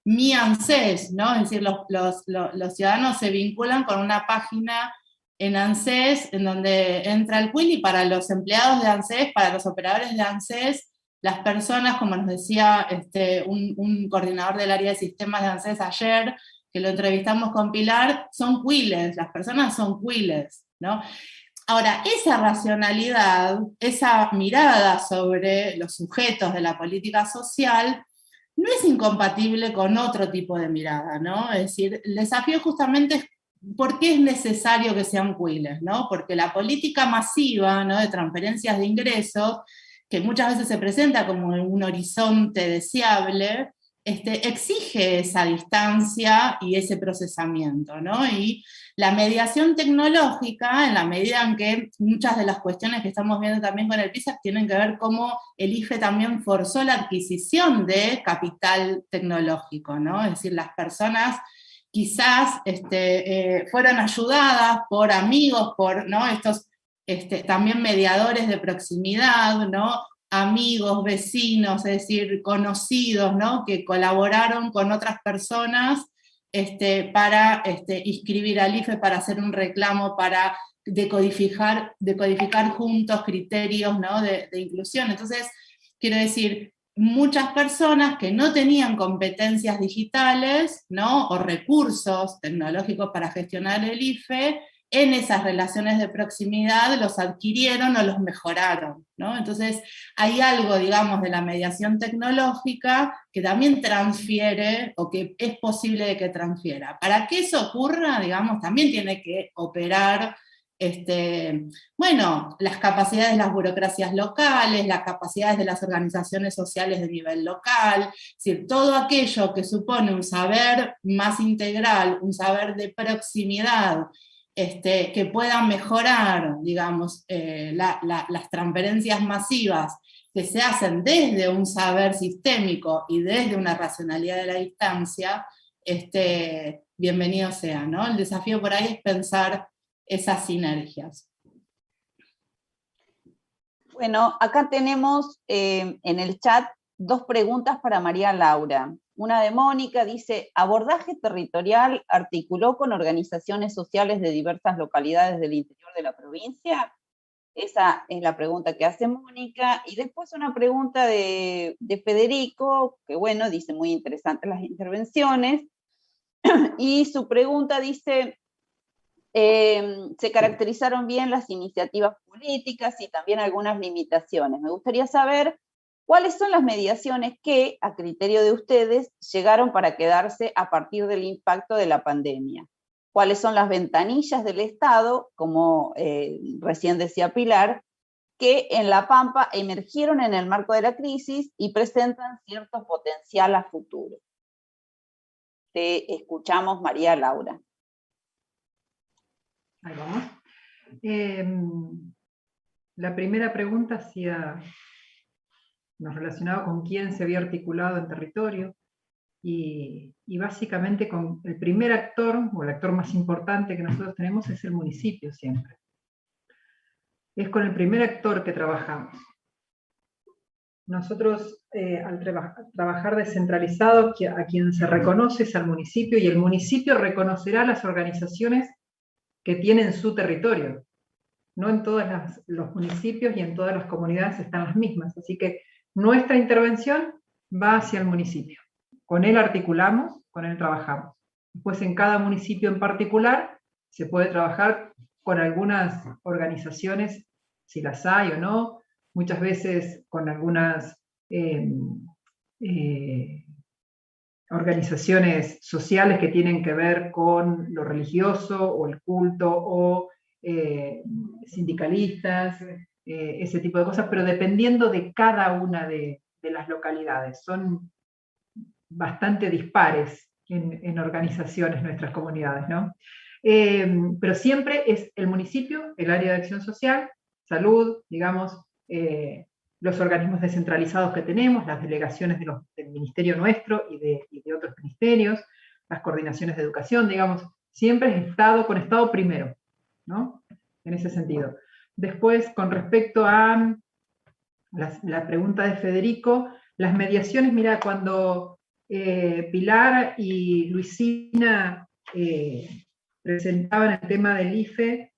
Mi ANSES, ¿no?, es decir, los ciudadanos se vinculan con una página en ANSES, en donde entra el quill, y para los empleados de ANSES, para los operadores de ANSES, las personas, como nos decía un coordinador del área de sistemas de ANSES ayer, que lo entrevistamos con Pilar, son quilles, las personas son quilles, ¿no? Ahora, esa racionalidad, esa mirada sobre los sujetos de la política social, no es incompatible con otro tipo de mirada, ¿no? Es decir, el desafío justamente es por qué es necesario que sean quilles, ¿no? Porque la política masiva, ¿no?, de transferencias de ingresos, que muchas veces se presenta como un horizonte deseable, exige esa distancia y ese procesamiento, ¿no? Y la mediación tecnológica, en la medida en que muchas de las cuestiones que estamos viendo también con el PISA tienen que ver cómo el IFE también forzó la adquisición de capital tecnológico, ¿no? Es decir, las personas quizás fueron ayudadas por amigos, por, ¿no?, estos también mediadores de proximidad, ¿no?, amigos, vecinos, es decir, conocidos, ¿no?, que colaboraron con otras personas para inscribir al IFE, para hacer un reclamo, para decodificar juntos criterios, ¿no?, de inclusión. Entonces, quiero decir, muchas personas que no tenían competencias digitales, ¿no?, o recursos tecnológicos para gestionar el IFE, en esas relaciones de proximidad los adquirieron o los mejoraron, ¿no? Entonces, hay algo, digamos, de la mediación tecnológica que también transfiere, o que es posible de que transfiera. Para que eso ocurra, digamos, también tiene que operar, bueno, las capacidades de las burocracias locales, las capacidades de las organizaciones sociales de nivel local, es decir, todo aquello que supone un saber más integral, un saber de proximidad, que pueda mejorar, digamos, las transferencias masivas que se hacen desde un saber sistémico y desde una racionalidad de la distancia, bienvenido sea, ¿no? El desafío por ahí es pensar esas sinergias. Bueno, acá tenemos en el chat 2 preguntas para María Laura. Una de Mónica dice, ¿abordaje territorial articuló con organizaciones sociales de diversas localidades del interior de la provincia? Esa es la pregunta que hace Mónica. Y después una pregunta de Federico, que bueno, dice muy interesantes las intervenciones. Y su pregunta dice, se caracterizaron bien las iniciativas políticas y también algunas limitaciones. Me gustaría saber cuáles son las mediaciones que, a criterio de ustedes, llegaron para quedarse a partir del impacto de la pandemia. ¿Cuáles son las ventanillas del Estado, como recién decía Pilar, que en La Pampa emergieron en el marco de la crisis y presentan cierto potencial a futuro? Te escuchamos, María Laura. Ahí vamos. La primera pregunta nos relacionaba con quién se había articulado en territorio, y básicamente con el primer actor, o el actor más importante que nosotros tenemos, es el municipio siempre. Es con el primer actor que trabajamos. Nosotros, al trabajar descentralizado, a quien se reconoce es al municipio, y el municipio reconocerá las organizaciones que tienen su territorio. No en todos los municipios y en todas las comunidades están las mismas, así que nuestra intervención va hacia el municipio. Con él articulamos, con él trabajamos. Después en cada municipio en particular se puede trabajar con algunas organizaciones, si las hay o no, muchas veces con algunas organizaciones sociales que tienen que ver con lo religioso o el culto, o sindicalistas, ese tipo de cosas, pero dependiendo de cada una de las localidades. Son bastante dispares en organizaciones nuestras comunidades, ¿no? Pero siempre es el municipio, el área de acción social, salud, digamos, los organismos descentralizados que tenemos, las delegaciones del ministerio nuestro y de otros ministerios, las coordinaciones de educación, digamos, siempre es Estado con Estado primero, ¿no? En ese sentido. Después, con respecto a la pregunta de Federico, las mediaciones, mira, cuando Pilar y Luisina presentaban el tema del IFE,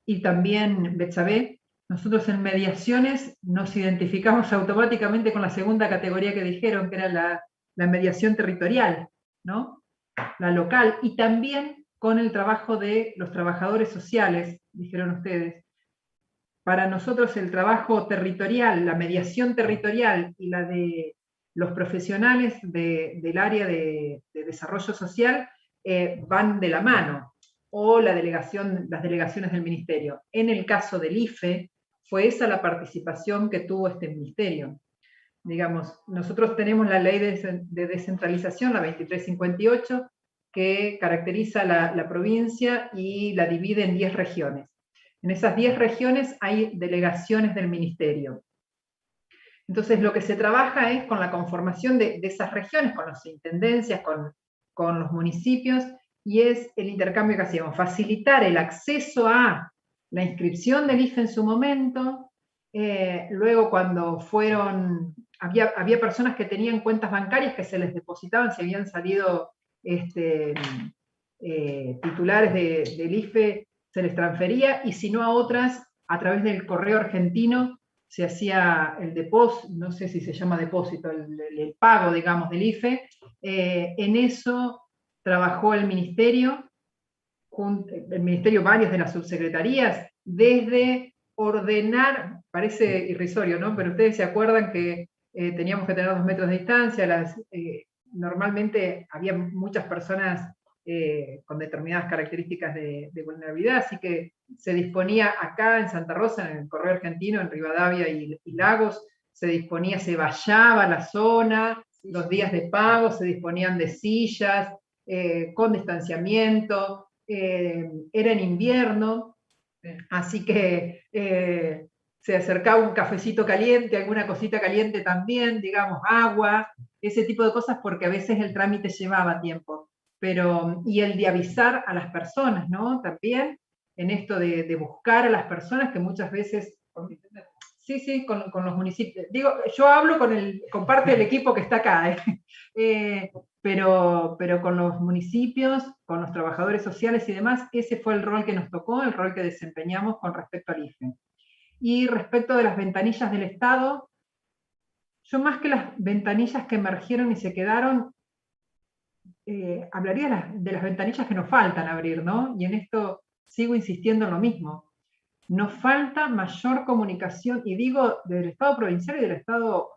y también Betsabé, nosotros en mediaciones nos identificamos automáticamente con la segunda categoría que dijeron, que era la mediación territorial, ¿no? La local, y también con el trabajo de los trabajadores sociales, dijeron ustedes. Para nosotros el trabajo territorial, la mediación territorial y la de los profesionales del área de desarrollo social van de la mano, o las delegaciones del ministerio. En el caso del IFE, fue esa la participación que tuvo este ministerio. digamos, nosotros tenemos la ley de descentralización, la 2358, que caracteriza la provincia y la divide en 10 regiones. En esas 10 regiones hay delegaciones del ministerio. Entonces lo que se trabaja es con la conformación de esas regiones, con las intendencias, con los municipios, y es el intercambio que hacíamos, facilitar el acceso a la inscripción del IFE en su momento. Luego cuando había personas que tenían cuentas bancarias que se les depositaban si habían salido titulares del IFE, se les transfería, y si no a otras, a través del correo argentino, se hacía el depósito, no sé si se llama depósito, el pago, digamos, del IFE. En eso trabajó el ministerio, varias de las subsecretarías, desde ordenar, parece irrisorio, ¿no? Pero ustedes se acuerdan que teníamos que tener 2 metros de distancia, normalmente había muchas personas con determinadas características de vulnerabilidad, así que se disponía acá en Santa Rosa, en el Correo Argentino, en Rivadavia y Lagos, se vallaba la zona, los días de pago, se disponían de sillas, con distanciamiento, era en invierno, así que se acercaba un cafecito caliente, alguna cosita caliente también, digamos, agua, ese tipo de cosas, porque a veces el trámite llevaba tiempo. Y el de avisar a las personas, ¿no? También en esto de buscar a las personas que muchas veces... Sí, con los municipios. Digo, yo hablo con parte del equipo que está acá, pero con los municipios, con los trabajadores sociales y demás, ese fue el rol que nos tocó, el rol que desempeñamos con respecto al IFE. Y respecto de las ventanillas del Estado, yo más que las ventanillas que emergieron y se quedaron, hablaría de las ventanillas que nos faltan abrir, ¿no? Y en esto sigo insistiendo en lo mismo. Nos falta mayor comunicación, y digo del Estado provincial y del Estado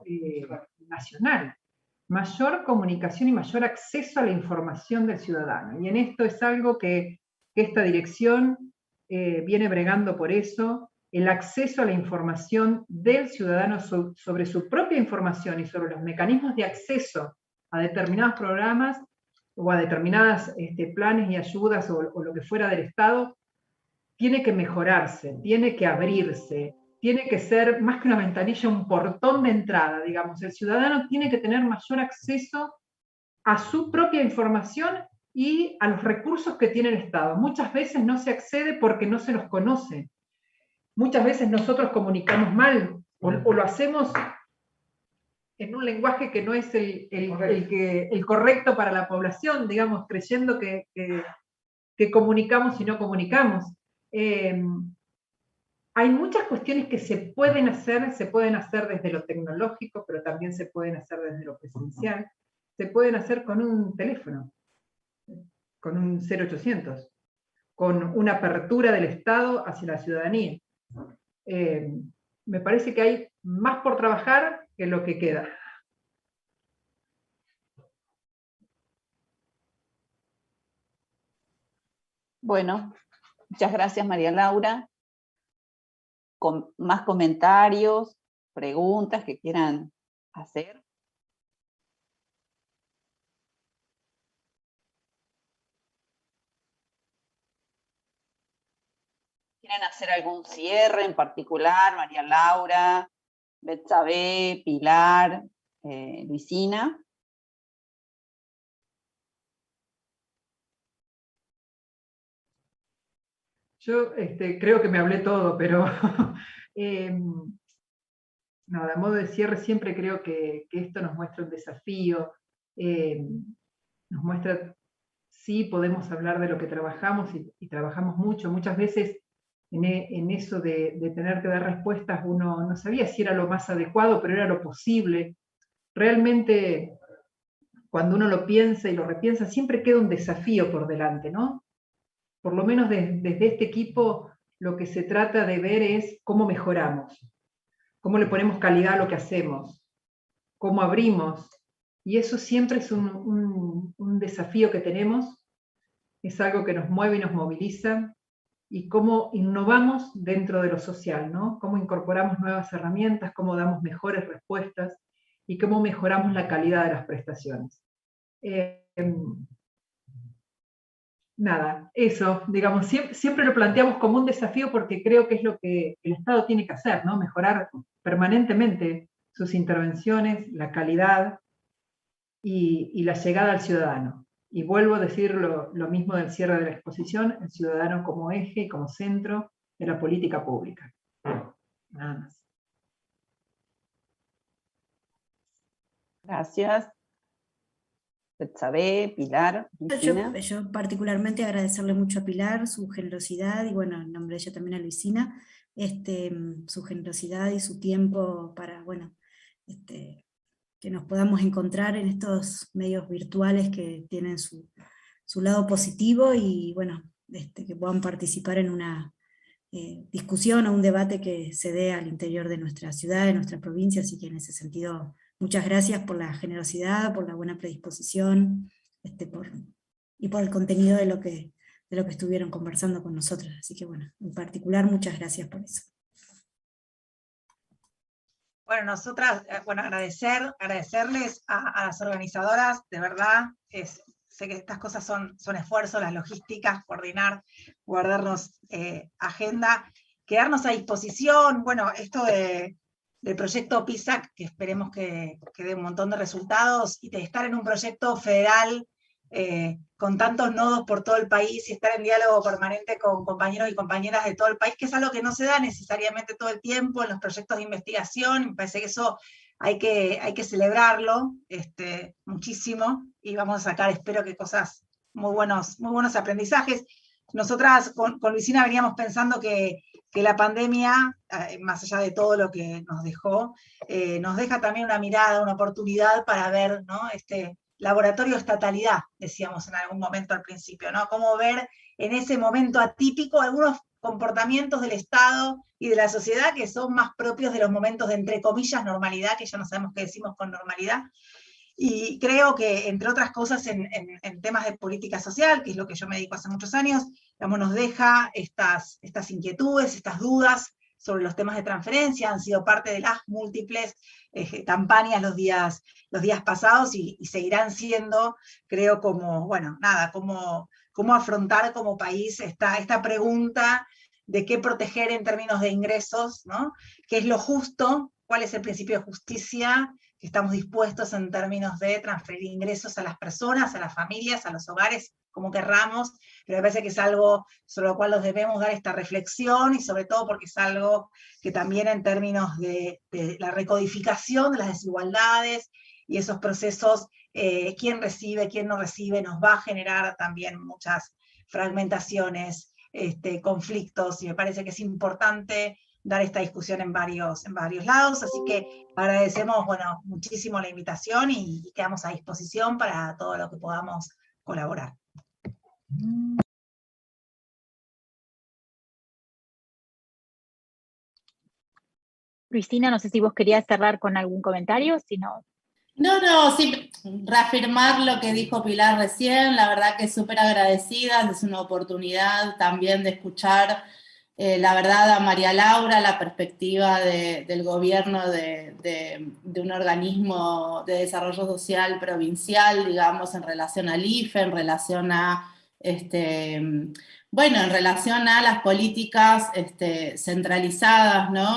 nacional, mayor comunicación y mayor acceso a la información del ciudadano. Y en esto es algo que esta dirección viene bregando por eso, el acceso a la información del ciudadano sobre su propia información y sobre los mecanismos de acceso a determinados programas o a determinados planes y ayudas o lo que fuera del Estado, tiene que mejorarse, tiene que abrirse, tiene que ser más que una ventanilla, un portón de entrada, digamos. El ciudadano tiene que tener mayor acceso a su propia información y a los recursos que tiene el Estado. Muchas veces no se accede porque no se los conoce. Muchas veces nosotros comunicamos mal o lo hacemos en un lenguaje que no es el correcto para la población, digamos, creyendo que comunicamos y no comunicamos. Hay muchas cuestiones que se pueden hacer desde lo tecnológico, pero también se pueden hacer desde lo presencial. Se pueden hacer con un teléfono, con un 0800, con una apertura del Estado hacia la ciudadanía. Me parece que hay más por trabajar que lo que queda. Bueno, muchas gracias, María Laura. Con más comentarios, preguntas que quieran hacer. ¿Quieren hacer algún cierre en particular? María Laura, Betsabe, Pilar, Luisina. Yo creo que me hablé todo, pero nada, a modo de cierre siempre creo que esto nos muestra un desafío, nos muestra, sí podemos hablar de lo que trabajamos y trabajamos mucho, muchas veces en eso de tener que dar respuestas uno no sabía si era lo más adecuado, pero era lo posible. Realmente cuando uno lo piensa y lo repiensa siempre queda un desafío por delante, ¿no? Por lo menos desde este equipo, lo que se trata de ver es cómo mejoramos, cómo le ponemos calidad a lo que hacemos, cómo abrimos. Y eso siempre es un desafío que tenemos, es algo que nos mueve y nos moviliza, y cómo innovamos dentro de lo social, ¿no? Cómo incorporamos nuevas herramientas, cómo damos mejores respuestas. y cómo mejoramos la calidad de las prestaciones. Nada, eso, digamos, siempre lo planteamos como un desafío porque creo que es lo que el Estado tiene que hacer, ¿no? Mejorar permanentemente sus intervenciones, la calidad y la llegada al ciudadano. Y vuelvo a decir lo mismo del cierre de la exposición, el ciudadano como eje y como centro de la política pública. Nada más. Gracias. Betsabe, Pilar, Luisina. Yo particularmente agradecerle mucho a Pilar su generosidad, y bueno, en nombre de ella también a Luisina, su generosidad y su tiempo para, bueno, que nos podamos encontrar en estos medios virtuales que tienen su lado positivo, y bueno, que puedan participar en una discusión o un debate que se dé al interior de nuestra ciudad, de nuestra provincia, así que en ese sentido, muchas gracias por la generosidad, por la buena predisposición, y por el contenido de lo que estuvieron conversando con nosotros. Así que bueno, en particular, muchas gracias por eso. Bueno, nosotras, agradecerles a las organizadoras, de verdad, sé que estas cosas son esfuerzos, las logísticas, coordinar, guardarnos agenda, quedarnos a disposición, bueno, esto del proyecto PISAC, que esperemos que dé un montón de resultados, y de estar en un proyecto federal con tantos nodos por todo el país, y estar en diálogo permanente con compañeros y compañeras de todo el país, que es algo que no se da necesariamente todo el tiempo en los proyectos de investigación. Me parece que eso hay que celebrarlo muchísimo, y vamos a sacar, espero que cosas muy buenos aprendizajes. Nosotras con Luisina veníamos pensando que la pandemia, más allá de todo lo que nos dejó, nos deja también una mirada, una oportunidad para ver, ¿no? Laboratorio de estatalidad, decíamos en algún momento al principio, ¿no? Cómo ver en ese momento atípico algunos comportamientos del Estado y de la sociedad que son más propios de los momentos de, entre comillas, normalidad, que ya no sabemos qué decimos con normalidad. Y creo que, entre otras cosas, en temas de política social, que es lo que yo me dedico hace muchos años, digamos, nos deja estas inquietudes, estas dudas sobre los temas de transferencia, han sido parte de las múltiples campañas los días pasados, y seguirán siendo, creo, como, bueno, nada, cómo afrontar como país esta pregunta de qué proteger en términos de ingresos, ¿no? ¿Qué es lo justo? ¿Cuál es el principio de justicia que estamos dispuestos en términos de transferir ingresos a las personas, a las familias, a los hogares, como querramos? Pero me parece que es algo sobre lo cual nos debemos dar esta reflexión, y sobre todo porque es algo que también, en términos de la recodificación de las desigualdades y esos procesos, quién recibe, quién no recibe, nos va a generar también muchas fragmentaciones, conflictos, y me parece que es importante dar esta discusión en varios lados. Así que agradecemos, bueno, muchísimo la invitación, y quedamos a disposición para todo lo que podamos colaborar. Luisina, no sé si vos querías cerrar con algún comentario, si no... No, sí, reafirmar lo que dijo Pilar recién, la verdad que súper agradecida, es una oportunidad también de escuchar, la verdad, a María Laura, la perspectiva del gobierno de un organismo de desarrollo social provincial, digamos, en relación al IFE, en relación a, bueno, en relación a las políticas centralizadas, ¿no?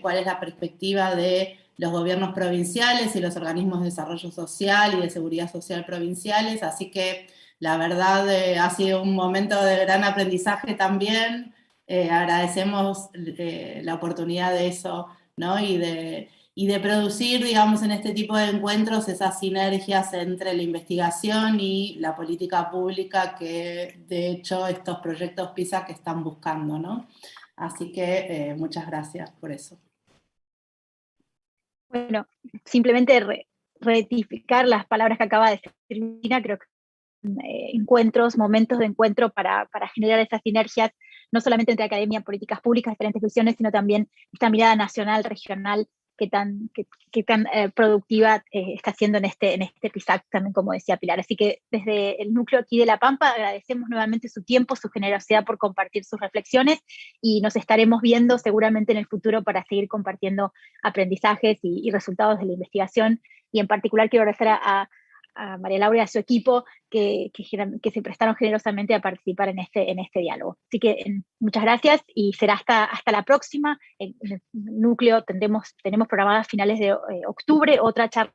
Cuál es la perspectiva de los gobiernos provinciales y los organismos de desarrollo social y de seguridad social provinciales, así que la verdad ha sido un momento de gran aprendizaje también. Agradecemos la oportunidad de eso, ¿no? Y de producir, digamos, en este tipo de encuentros esas sinergias entre la investigación y la política pública que, de hecho, estos proyectos PISA que están buscando, ¿no? Así que muchas gracias por eso. Bueno, simplemente rectificar las palabras que acaba de decir Mina, creo que encuentros, momentos de encuentro para generar esas sinergias, no solamente entre academia, políticas públicas, diferentes visiones, sino también esta mirada nacional, regional, que tan productiva está haciendo en este PISAC, también, como decía Pilar. Así que desde el núcleo aquí de La Pampa agradecemos nuevamente su tiempo, su generosidad por compartir sus reflexiones, y nos estaremos viendo seguramente en el futuro para seguir compartiendo aprendizajes y resultados de la investigación y en particular quiero agradecer a María Laura y a su equipo que se prestaron generosamente a participar en este diálogo. Así que muchas gracias y será hasta la próxima. En el núcleo tenemos programadas a finales de octubre otra charla,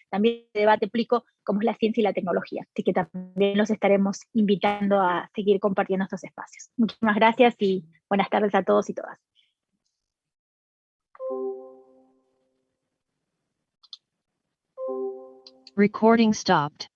también de debate público, como es la ciencia y la tecnología. Así que también los estaremos invitando a seguir compartiendo estos espacios. Muchísimas gracias y buenas tardes a todos y todas. Recording stopped.